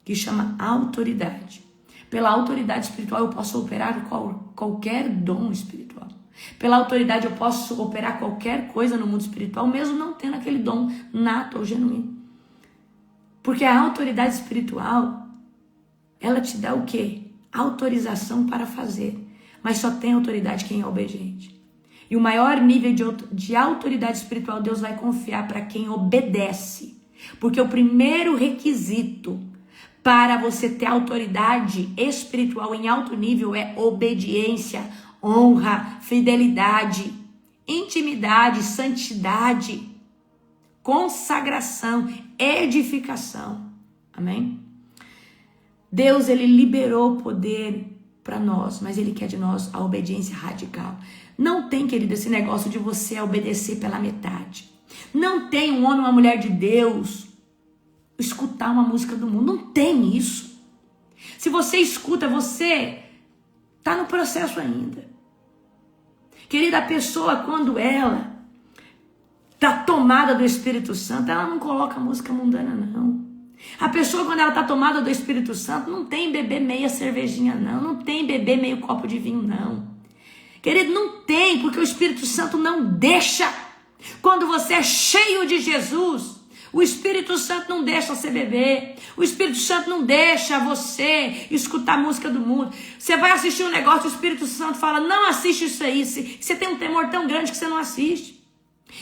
que chama autoridade. Pela autoridade espiritual eu posso operar qualquer dom espiritual. Pela autoridade eu posso operar qualquer coisa no mundo espiritual, mesmo não tendo aquele dom nato ou genuíno. Porque a autoridade espiritual ela te dá o quê? Autorização para fazer. Mas só tem autoridade quem é obediente. E o maior nível de autoridade espiritual Deus vai confiar para quem obedece. Porque o primeiro requisito para você ter autoridade espiritual em alto nível é obediência, honra, fidelidade, intimidade, santidade, consagração, edificação. Amém? Deus, ele liberou o poder para nós, mas ele quer de nós a obediência radical. Não tem, querido, esse negócio de você obedecer pela metade. Não tem um homem ou uma mulher de Deus escutar uma música do mundo. Não tem isso. Se você escuta, você está no processo ainda. Querida, a pessoa, quando ela está tomada do Espírito Santo, ela não coloca música mundana, não. A pessoa, quando ela está tomada do Espírito Santo, não tem beber meia cervejinha, não. Não tem beber meio copo de vinho, não. Querido, não tem, porque o Espírito Santo não deixa. Quando você é cheio de Jesus, o Espírito Santo não deixa você beber. O Espírito Santo não deixa você escutar a música do mundo. Você vai assistir um negócio, o Espírito Santo fala, não assiste isso aí. Você tem um temor tão grande que você não assiste.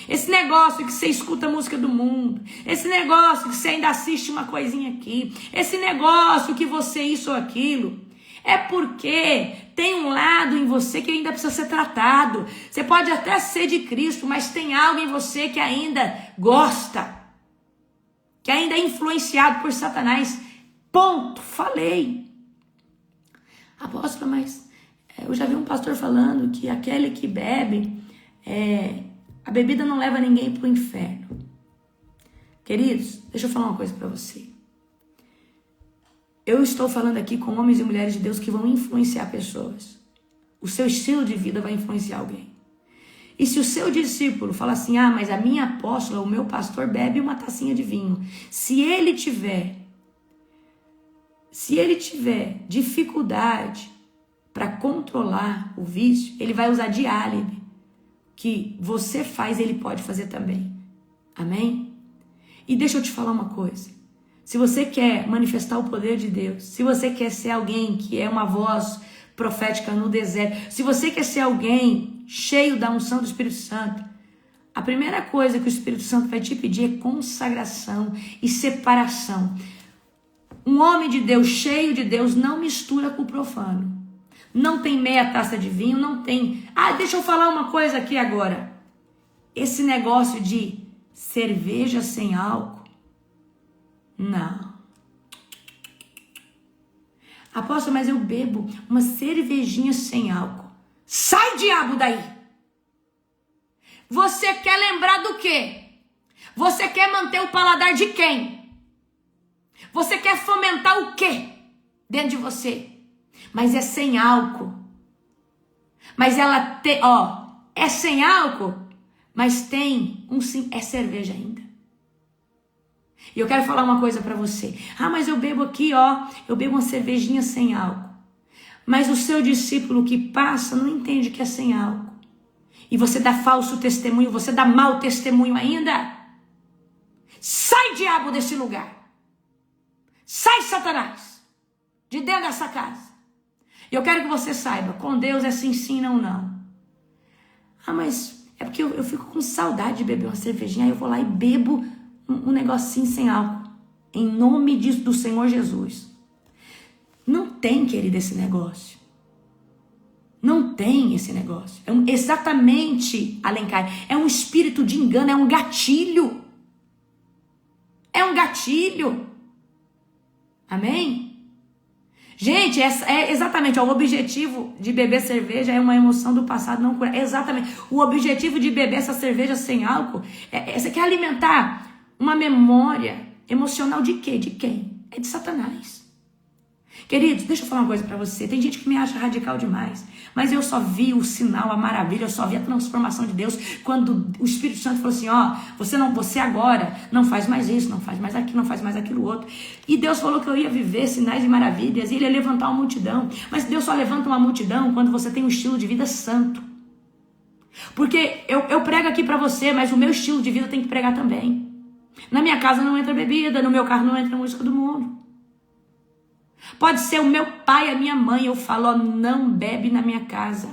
Esse negócio que você escuta a música do mundo, esse negócio que você ainda assiste uma coisinha aqui, esse negócio que você isso ou aquilo, é porque tem um lado em você que ainda precisa ser tratado. Você pode até ser de Cristo, mas tem algo em você que ainda gosta, que ainda é influenciado por Satanás. Ponto, falei. Apóstolo, mas eu já vi um pastor falando que aquele que bebe, a bebida não leva ninguém para o inferno. Queridos, deixa eu falar uma coisa para você. Eu estou falando aqui com homens e mulheres de Deus que vão influenciar pessoas. O seu estilo de vida vai influenciar alguém. E se o seu discípulo fala assim, mas a minha apóstola, o meu pastor bebe uma tacinha de vinho. Se ele tiver dificuldade para controlar o vício, ele vai usar de álibi. Que você faz, ele pode fazer também. Amém? E deixa eu te falar uma coisa. Se você quer manifestar o poder de Deus, se você quer ser alguém que é uma voz profética no deserto, se você quer ser alguém cheio da unção do Espírito Santo, a primeira coisa que o Espírito Santo vai te pedir é consagração e separação. Um homem de Deus, cheio de Deus, não mistura com o profano. Não tem meia taça de vinho, não tem... deixa eu falar uma coisa aqui agora. Esse negócio de cerveja sem álcool, não. Apóstolo, mas eu bebo uma cervejinha sem álcool. Sai, diabo, daí! Você quer lembrar do quê? Você quer manter o paladar de quem? Você quer fomentar o quê dentro de você? Mas é sem álcool. Mas ela é sem álcool, mas tem é cerveja ainda. E eu quero falar uma coisa para você. Mas eu bebo aqui, eu bebo uma cervejinha sem álcool. Mas o seu discípulo que passa não entende que é sem álcool. E você dá falso testemunho, você dá mau testemunho ainda. Sai, diabo, desse lugar. Sai, Satanás, de dentro dessa casa. E eu quero que você saiba, com Deus é sim, sim, não, não. Mas é porque eu fico com saudade de beber uma cervejinha, aí eu vou lá e bebo um negocinho sem álcool. Em nome do Senhor Jesus. Não tem, querido, esse negócio. Não tem esse negócio. Exatamente, Alencar, é um espírito de engano, é um gatilho. É um gatilho. Amém? Gente, exatamente, o objetivo de beber cerveja é uma emoção do passado não curada. Exatamente, o objetivo de beber essa cerveja sem álcool, você quer alimentar uma memória emocional de quê? De quem? É de Satanás. Queridos, deixa eu falar uma coisa pra você. Tem gente que me acha radical demais, mas eu só vi o sinal, a maravilha, eu só vi a transformação de Deus quando o Espírito Santo falou assim, você agora não faz mais isso, não faz mais aquilo, não faz mais aquilo outro. E Deus falou que eu ia viver sinais e maravilhas, e Ele ia levantar uma multidão. Mas Deus só levanta uma multidão quando você tem um estilo de vida santo. Porque eu prego aqui pra você, mas o meu estilo de vida tem que pregar também. Na minha casa não entra bebida, no meu carro não entra música do mundo. Pode ser o meu pai, a minha mãe. Eu falo, ó, não bebe na minha casa.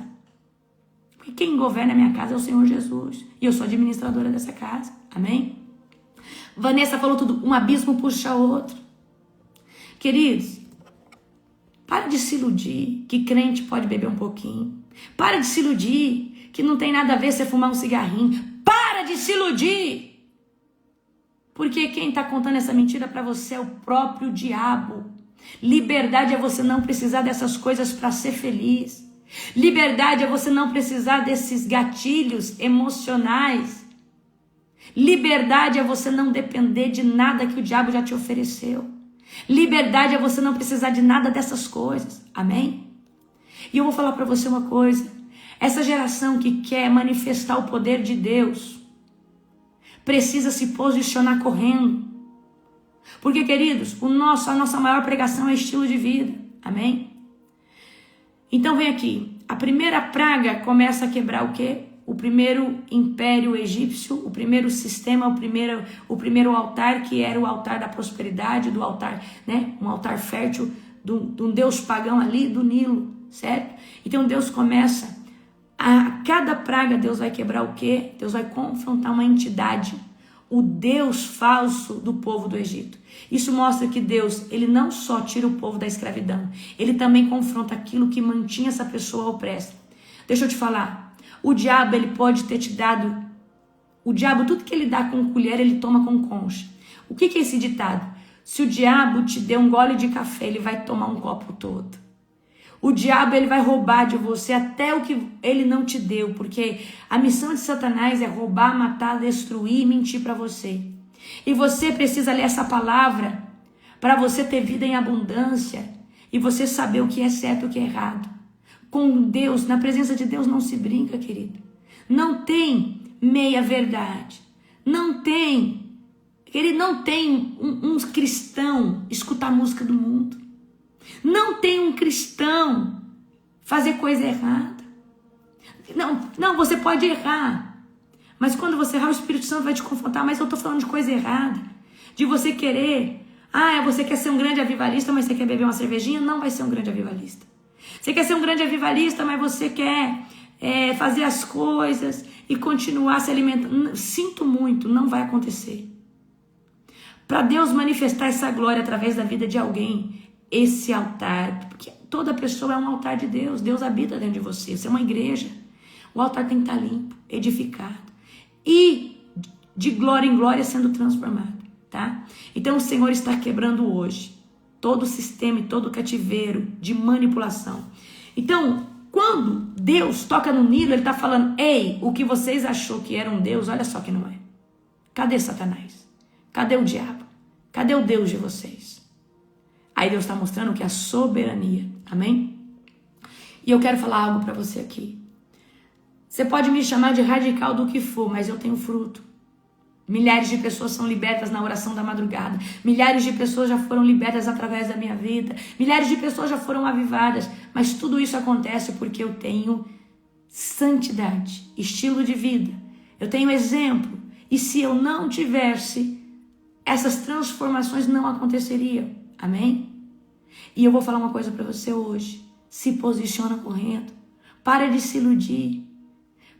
Porque quem governa a minha casa é o Senhor Jesus. E eu sou administradora dessa casa. Amém? Vanessa falou tudo. Um abismo puxa outro. Queridos, para de se iludir que crente pode beber um pouquinho. Para de se iludir que não tem nada a ver você fumar um cigarrinho. Para de se iludir. Porque quem está contando essa mentira para você é o próprio diabo. Liberdade é você não precisar dessas coisas para ser feliz. Liberdade é você não precisar desses gatilhos emocionais. Liberdade é você não depender de nada que o diabo já te ofereceu. Liberdade é você não precisar de nada dessas coisas. Amém? E eu vou falar para você uma coisa. Essa geração que quer manifestar o poder de Deus precisa se posicionar correndo. Porque, queridos, a nossa maior pregação é estilo de vida. Amém? Então vem aqui. A primeira praga começa a quebrar o quê? O primeiro império egípcio, o primeiro sistema, o primeiro altar, que era o altar da prosperidade, do altar, né? Um altar fértil de um deus pagão ali do Nilo, certo? Então Deus começa, a cada praga Deus vai quebrar o quê? Deus vai confrontar uma entidade, o Deus falso do povo do Egito. Isso mostra que Deus, ele não só tira o povo da escravidão, ele também confronta aquilo que mantinha essa pessoa opressa. Deixa eu te falar. O diabo, ele pode ter te dado... O diabo, tudo que ele dá com colher, ele toma com concha. O que é esse ditado? Se o diabo te deu um gole de café, ele vai tomar um copo todo. O diabo, ele vai roubar de você até o que ele não te deu. Porque a missão de Satanás é roubar, matar, destruir e mentir para você. E você precisa ler essa palavra para você ter vida em abundância. E você saber o que é certo e o que é errado. Com Deus, na presença de Deus não se brinca, querido. Não tem meia verdade. Não tem, querido, não tem um cristão escutar música do mundo. Não tem um cristão fazer coisa errada. Não, você pode errar. Mas quando você errar, o Espírito Santo vai te confrontar. Mas eu estou falando de coisa errada. De você querer. Você quer ser um grande avivalista, mas você quer beber uma cervejinha? Não vai ser um grande avivalista. Você quer ser um grande avivalista, mas você quer fazer as coisas e continuar se alimentando. Sinto muito, não vai acontecer. Para Deus manifestar essa glória através da vida de alguém, esse altar, porque toda pessoa é um altar de Deus, Deus habita dentro de você, você é uma igreja. O altar tem que estar limpo, edificado e de glória em glória sendo transformado, tá? Então o Senhor está quebrando hoje todo o sistema e todo o cativeiro de manipulação. Então, quando Deus toca no Nilo, ele está falando, ei, o que vocês achou que era um Deus, olha só que não é. Cadê Satanás? Cadê o diabo? Cadê o Deus de vocês? Aí Deus está mostrando que é a soberania, amém? E eu quero falar algo para você aqui. Você pode me chamar de radical do que for, mas eu tenho fruto. Milhares de pessoas são libertas na oração da madrugada. Milhares de pessoas já foram libertas através da minha vida. Milhares de pessoas já foram avivadas. Mas tudo isso acontece porque eu tenho santidade, estilo de vida. Eu tenho exemplo. E se eu não tivesse, essas transformações não aconteceriam. Amém? E eu vou falar uma coisa para você hoje. Se posiciona correndo. Para de se iludir.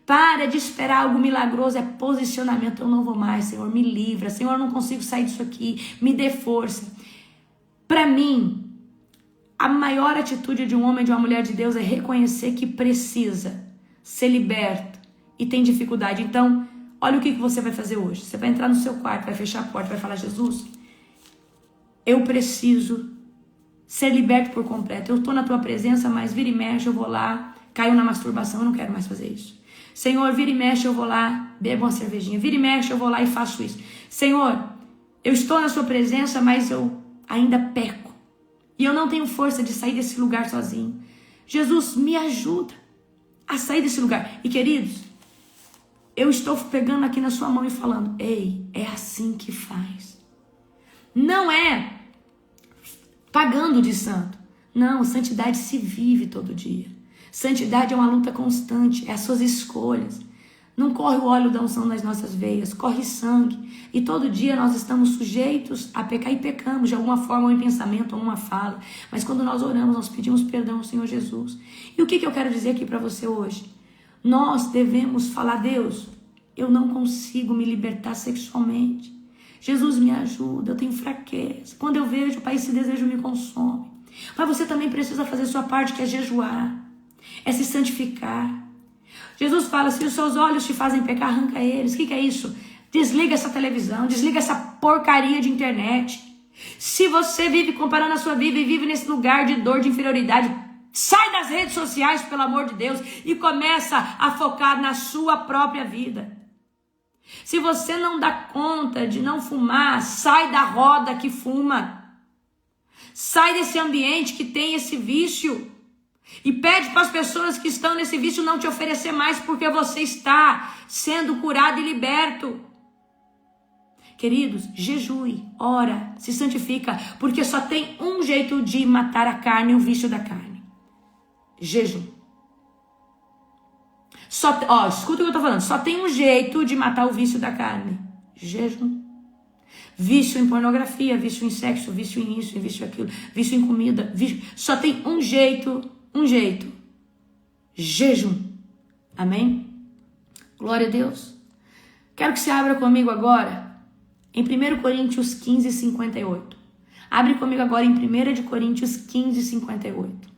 Para de esperar algo milagroso, é posicionamento. Eu não vou mais, Senhor, me livra. Senhor, eu não consigo sair disso aqui, me dê força. Para mim, a maior atitude de um homem e de uma mulher de Deus é reconhecer que precisa ser liberto e tem dificuldade. Então, olha o que você vai fazer hoje. Você vai entrar no seu quarto, vai fechar a porta, vai falar, Jesus, eu preciso ser liberto por completo. Eu estou na tua presença, mas vira e mexe, eu vou lá, caio na masturbação, eu não quero mais fazer isso. Senhor, vira e mexe, eu vou lá, bebo uma cervejinha. Vira e mexe, eu vou lá e faço isso. Senhor, eu estou na sua presença, mas eu ainda peco. E eu não tenho força de sair desse lugar sozinho. Jesus, me ajuda a sair desse lugar. E queridos, eu estou pegando aqui na sua mão e falando, ei, é assim que faz. Não é pagando de santo. Não, santidade se vive todo dia. Santidade é uma luta constante, é as suas escolhas. Não corre o óleo da unção nas nossas veias, corre sangue. E todo dia nós estamos sujeitos a pecar e pecamos de alguma forma, ou em pensamento, ou uma fala. Mas quando nós oramos, nós pedimos perdão ao Senhor Jesus. E o que eu quero dizer aqui para você hoje? Nós devemos falar: Deus, eu não consigo me libertar sexualmente. Jesus, me ajuda, eu tenho fraqueza. Quando eu vejo, Pai, esse desejo me consome. Mas você também precisa fazer a sua parte, que é jejuar, é se santificar. Jesus fala: se os seus olhos te fazem pecar, arranca eles. O que é isso? Desliga essa televisão, desliga essa porcaria de internet. Se você vive comparando a sua vida e vive nesse lugar de dor, de inferioridade, sai das redes sociais, pelo amor de Deus, e começa a focar na sua própria vida. Se você não dá conta de não fumar, sai da roda que fuma. Sai desse ambiente que tem esse vício. E pede para as pessoas que estão nesse vício não te oferecer mais, porque você está sendo curado e liberto. Queridos, jejue, ora, se santifica, porque só tem um jeito de matar a carne, o vício da carne: jejum. Escuta o que eu estou falando. Só tem um jeito de matar o vício da carne: jejum. Vício em pornografia, vício em sexo, vício em isso, vício em aquilo, vício em comida, vício. Só tem um jeito: jejum. Amém? Glória a Deus. Quero que você abra comigo agora em 1 Coríntios 15, 58. Abre comigo agora em 1 Coríntios 15, 58.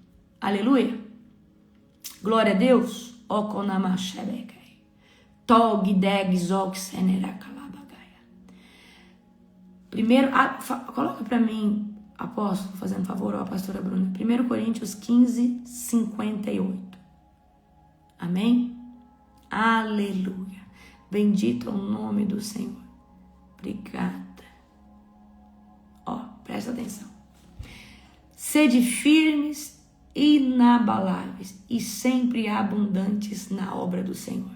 Aleluia. Glória a Deus. Primeiro, coloca para mim, apóstolo, fazendo favor, ó, a pastora Bruna. 1 Coríntios 15, 58. Amém? Aleluia. Bendito é o nome do Senhor. Obrigada. Ó, presta atenção. Sede firmes, inabaláveis e sempre abundantes na obra do Senhor,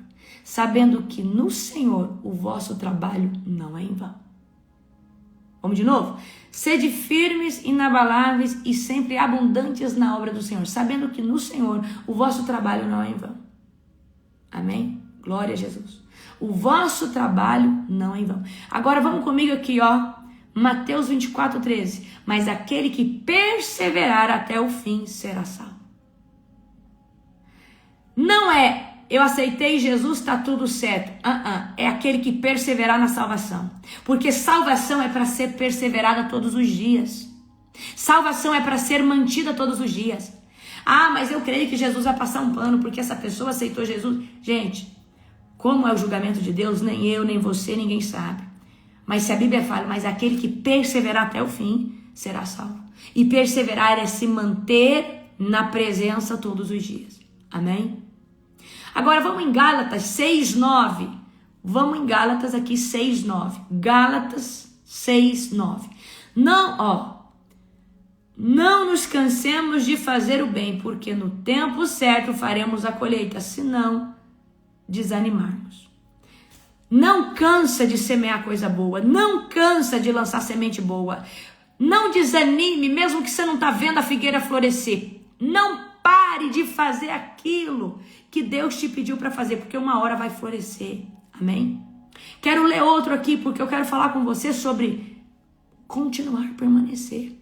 sabendo que no Senhor o vosso trabalho não é em vão. Vamos de novo? Sede firmes, inabaláveis e sempre abundantes na obra do Senhor, sabendo que no Senhor o vosso trabalho não é em vão. Amém? Glória a Jesus. O vosso trabalho não é em vão. Agora vamos comigo aqui, ó. Mateus 24, 13. Mas aquele que perseverar até o fim será salvo. Não é: eu aceitei Jesus, está tudo certo. É aquele que perseverar na salvação. Porque salvação é para ser perseverada todos os dias. Salvação é para ser mantida todos os dias. Ah, mas eu creio que Jesus vai passar um pano porque essa pessoa aceitou Jesus. Gente, como é o julgamento de Deus, nem eu, nem você, ninguém sabe. Mas se a Bíblia fala: mas aquele que perseverar até o fim será salvo. E perseverar é se manter na presença todos os dias. Amém? Agora vamos em Gálatas 6:9. Vamos em Gálatas aqui 6:9. Gálatas 6:9. Não nos cansemos de fazer o bem, porque no tempo certo faremos a colheita, se não desanimarmos. Não cansa de semear coisa boa, não cansa de lançar semente boa. Não desanime, mesmo que você não está vendo a figueira florescer. Não pare de fazer aquilo que Deus te pediu para fazer, porque uma hora vai florescer. Amém? Quero ler outro aqui, porque eu quero falar com você sobre continuar a permanecer.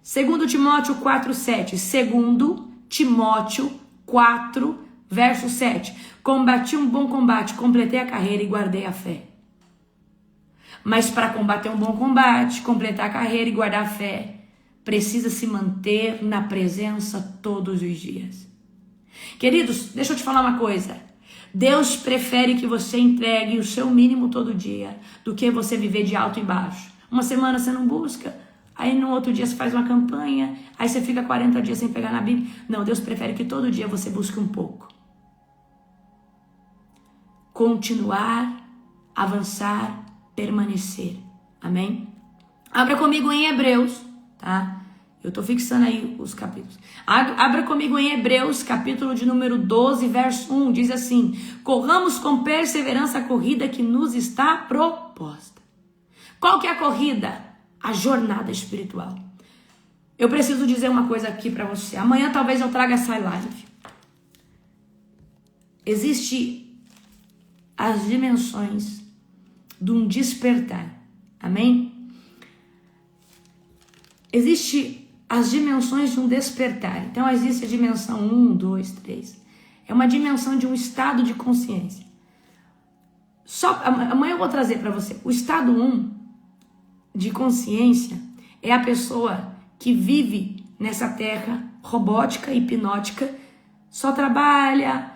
2 Timóteo 4:7. 2 Timóteo 4, verso 7. Combati um bom combate, completei a carreira e guardei a fé. Mas para combater um bom combate, completar a carreira e guardar a fé, precisa se manter na presença todos os dias. Queridos, deixa eu te falar uma coisa. Deus prefere que você entregue o seu mínimo todo dia do que você viver de alto e baixo. Uma semana você não busca, aí no outro dia você faz uma campanha, aí você fica 40 dias sem pegar na Bíblia. Não, Deus prefere que todo dia você busque um pouco. Continuar, avançar, permanecer. Amém? Abra comigo em Hebreus, tá? Eu tô fixando aí os capítulos. Abra comigo em Hebreus, capítulo de número 12, verso 1. Diz assim: corramos com perseverança a corrida que nos está proposta. Qual que é a corrida? A jornada espiritual. Eu preciso dizer uma coisa aqui para você. Amanhã talvez eu traga essa live. Existe as dimensões de um despertar. Amém? Existe as dimensões de um despertar. Então existe a dimensão 1, 2, 3. É uma dimensão de um estado de consciência. Amanhã eu vou trazer para você. O estado 1 de consciência é a pessoa que vive nessa terra robótica, hipnótica, só trabalha,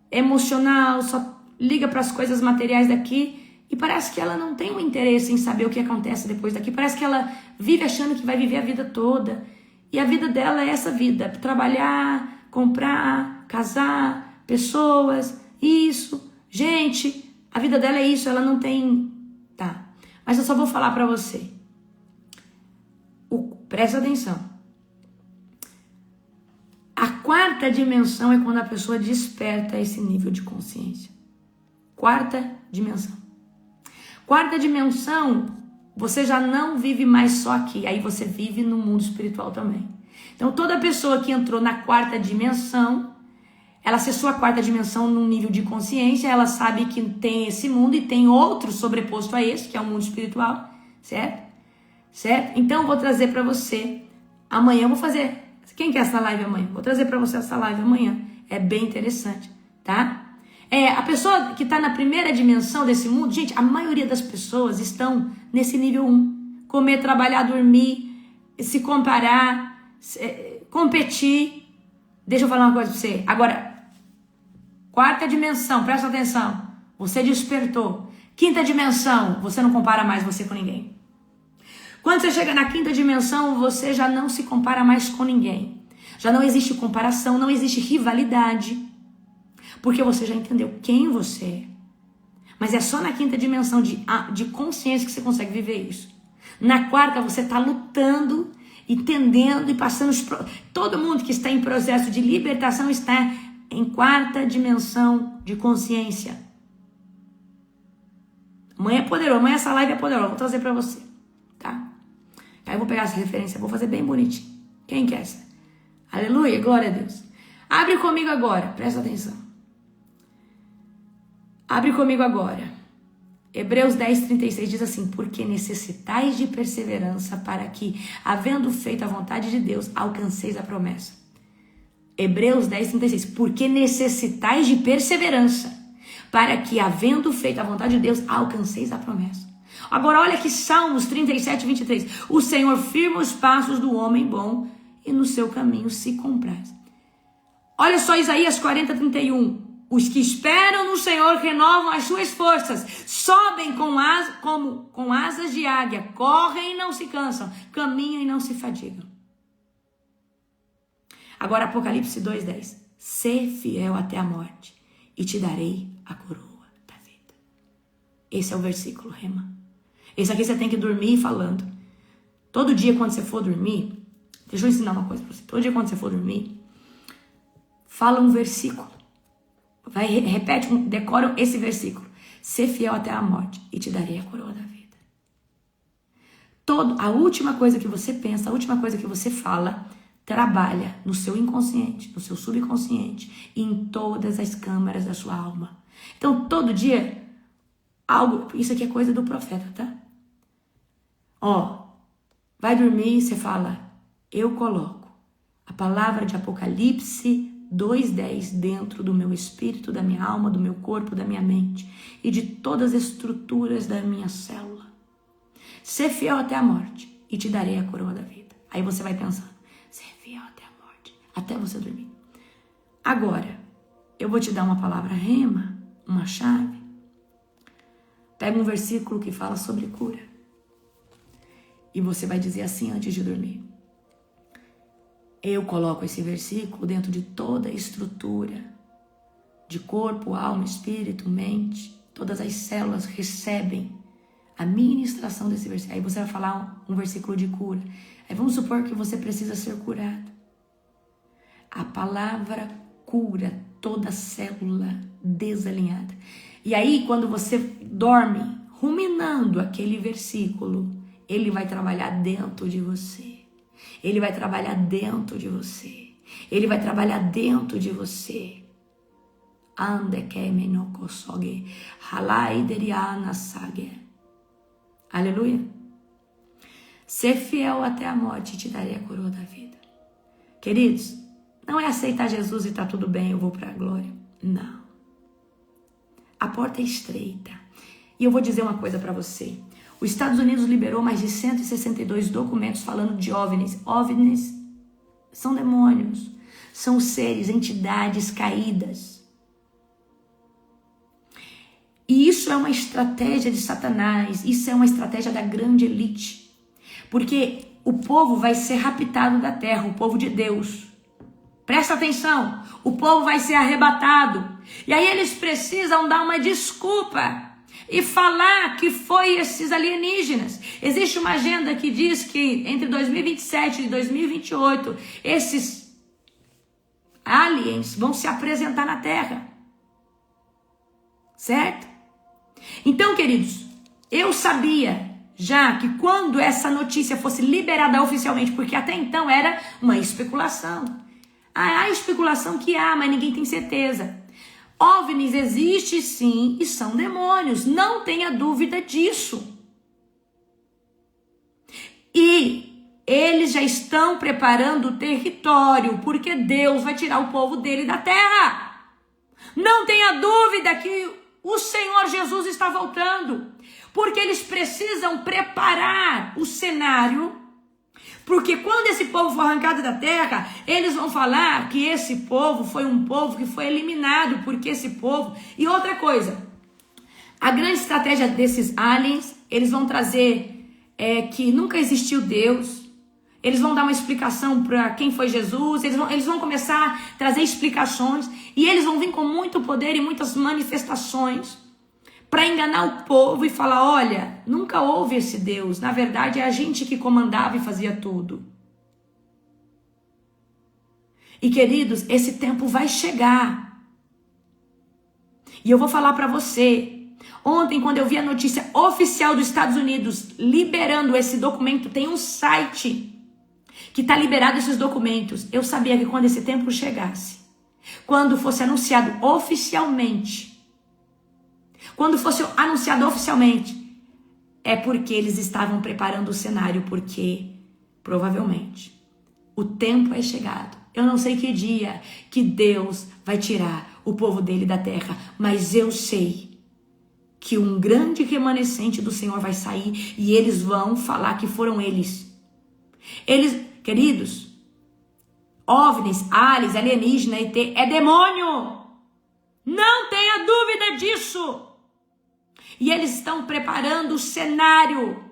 é emocional, só liga para as coisas materiais daqui e parece que ela não tem um interesse em saber o que acontece depois daqui. Parece que ela vive achando que vai viver a vida toda. E a vida dela é essa vida: trabalhar, comprar, casar, pessoas, isso, gente. A vida dela é isso, ela não tem... Tá, mas eu só vou falar para você. Presta atenção. A quarta dimensão é quando a pessoa desperta esse nível de consciência. Quarta dimensão. Quarta dimensão, você já não vive mais só aqui. Aí você vive no mundo espiritual também. Então toda pessoa que entrou na quarta dimensão, ela acessou a quarta dimensão num nível de consciência, ela sabe que tem esse mundo e tem outro sobreposto a esse, que é o mundo espiritual, certo? Certo? Então eu vou trazer para você, amanhã eu vou fazer, quem quer essa live amanhã? Vou trazer para você essa live amanhã, é bem interessante, tá? A pessoa que está na primeira dimensão desse mundo, gente, a maioria das pessoas estão nesse nível 1, comer, trabalhar, dormir, se comparar, competir. Deixa eu falar uma coisa para você, agora, quarta dimensão, presta atenção, você despertou. Quinta dimensão, você não compara mais você com ninguém. Quando você chega na quinta dimensão, você já não se compara mais com ninguém. Já não existe comparação, não existe rivalidade. Porque você já entendeu quem você é. Mas é só na quinta dimensão de consciência que você consegue viver isso. Na quarta, você está lutando, entendendo e passando... Todo mundo que está em processo de libertação está em quarta dimensão de consciência. Amanhã é poderoso, amanhã essa live é poderosa. Vou trazer para você, tá? Aí eu vou pegar essa referência, vou fazer bem bonitinho. Quem quer essa? Aleluia, glória a Deus. Abre comigo agora, presta atenção. Abre comigo agora. Hebreus 10:36 diz assim: porque necessitais de perseverança para que, havendo feito a vontade de Deus, alcanceis a promessa. Hebreus 10:36, porque necessitais de perseverança para que, havendo feito a vontade de Deus, alcanceis a promessa. Agora olha aqui Salmos 37:23. O Senhor firma os passos do homem bom e no seu caminho se compraz. Olha só Isaías 40:31. Os que esperam no Senhor renovam as suas forças, sobem com asas de águia, correm e não se cansam, caminham e não se fadigam. Agora Apocalipse 2:10. Sê fiel até a morte e te darei a coroa da vida. Esse é o versículo rema. Esse aqui você tem que dormir falando. Todo dia quando você for dormir, deixa eu ensinar uma coisa pra você. Todo dia quando você for dormir, fala um versículo. Repete, decora esse versículo. Ser fiel até a morte e te darei a coroa da vida. A última coisa que você pensa, a última coisa que você fala, trabalha no seu inconsciente, no seu subconsciente e em todas as câmaras da sua alma. Então, todo dia, isso aqui é coisa do profeta, tá? Vai dormir e você fala, eu coloco a palavra de Apocalipse 2:10 dentro do meu espírito, da minha alma, do meu corpo, da minha mente e de todas as estruturas da minha célula. Ser fiel até a morte e te darei a coroa da vida. Aí você vai pensando, ser fiel até a morte, até você dormir. Agora, eu vou te dar uma palavra rema, uma chave. Pega um versículo que fala sobre cura. E você vai dizer assim antes de dormir. Eu coloco esse versículo dentro de toda a estrutura de corpo, alma, espírito, mente. Todas as células recebem a ministração desse versículo. Aí você vai falar um versículo de cura. Aí vamos supor que você precisa ser curado. A palavra cura toda célula desalinhada. E aí quando você dorme ruminando aquele versículo, ele vai trabalhar dentro de você. Ele vai trabalhar dentro de você. Ele vai trabalhar dentro de você. Ande que menoko soge. Halai deriana sage. Aleluia. Ser fiel até a morte, te darei a coroa da vida. Queridos, não é aceitar Jesus e tá tudo bem, eu vou para a glória. Não. A porta é estreita. E eu vou dizer uma coisa para você. Os Estados Unidos liberou mais de 162 documentos falando de OVNIs. OVNIs são demônios. São seres, entidades caídas. E isso é uma estratégia de Satanás. Isso é uma estratégia da grande elite. Porque o povo vai ser raptado da terra, o povo de Deus. Presta atenção. O povo vai ser arrebatado. E aí eles precisam dar uma desculpa e falar que foi esses alienígenas. Existe uma agenda que diz que entre 2027 e 2028, esses aliens vão se apresentar na Terra. Certo? Então, queridos, eu sabia já que quando essa notícia fosse liberada oficialmente, porque até então era uma especulação. Há especulação que há, mas ninguém tem certeza. OVNIs existem sim e são demônios, não tenha dúvida disso. E eles já estão preparando o território, porque Deus vai tirar o povo dele da terra. Não tenha dúvida que o Senhor Jesus está voltando, porque eles precisam preparar o cenário. Porque quando esse povo for arrancado da terra, eles vão falar que esse povo foi um povo que foi eliminado, porque esse povo... E outra coisa, a grande estratégia desses aliens, eles vão trazer que nunca existiu Deus, eles vão dar uma explicação para quem foi Jesus, eles vão começar a trazer explicações, e eles vão vir com muito poder e muitas manifestações, para enganar o povo e falar, olha, nunca houve esse Deus. Na verdade, é a gente que comandava e fazia tudo. E, queridos, esse tempo vai chegar. E eu vou falar para você. Ontem, quando eu vi a notícia oficial dos Estados Unidos liberando esse documento, tem um site que está liberado esses documentos. Eu sabia que quando esse tempo chegasse, quando fosse anunciado oficialmente, é porque eles estavam preparando o cenário, porque provavelmente o tempo é chegado. Eu não sei que dia que Deus vai tirar o povo dele da terra, mas eu sei que um grande remanescente do Senhor vai sair e eles vão falar que foram eles. Eles, queridos, OVNIs, aliens, alienígena, ET, é demônio. Não tenha dúvida disso. E eles estão preparando o cenário.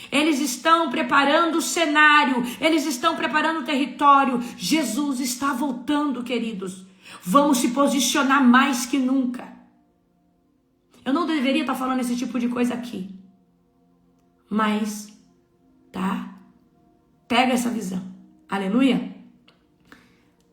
Eles estão preparando o cenário. Eles estão preparando o território. Jesus está voltando, queridos. Vamos se posicionar mais que nunca. Eu não deveria estar falando esse tipo de coisa aqui. Mas, tá? Pega essa visão. Aleluia?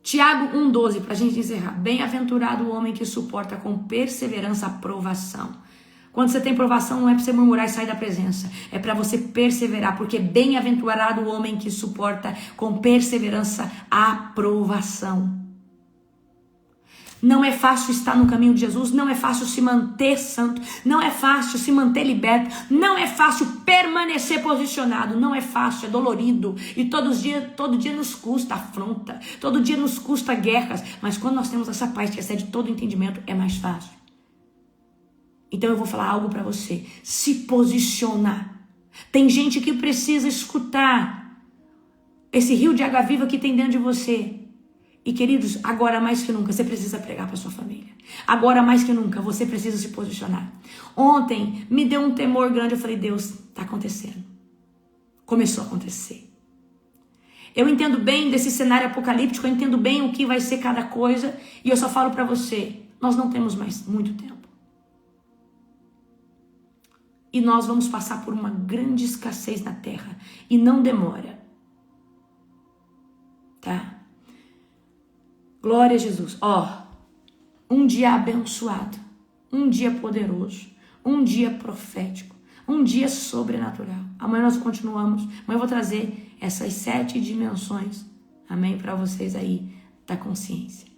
Tiago 1,12, para a gente encerrar. Bem-aventurado o homem que suporta com perseverança a provação. Quando você tem provação, não é para você murmurar e sair da presença. É para você perseverar, porque bem-aventurado o homem que suporta com perseverança a provação. Não é fácil estar no caminho de Jesus, não é fácil se manter santo, não é fácil se manter liberto, não é fácil permanecer posicionado, não é fácil, é dolorido. E todo dia nos custa afronta, todo dia nos custa guerras, mas quando nós temos essa paz que excede todo entendimento, é mais fácil. Então eu vou falar algo para você. Se posiciona. Tem gente que precisa escutar esse rio de água viva que tem dentro de você. E queridos, agora mais que nunca você precisa pregar para sua família. Agora mais que nunca você precisa se posicionar. Ontem me deu um temor grande. Eu falei, Deus, está acontecendo. Começou a acontecer. Eu entendo bem desse cenário apocalíptico. Eu entendo bem o que vai ser cada coisa. E eu só falo para você, nós não temos mais muito tempo. E nós vamos passar por uma grande escassez na terra. E não demora. Tá? Glória a Jesus. Um dia abençoado. Um dia poderoso. Um dia profético. Um dia sobrenatural. Amanhã nós continuamos. Amanhã eu vou trazer essas 7 dimensões. Amém? Para vocês aí da consciência.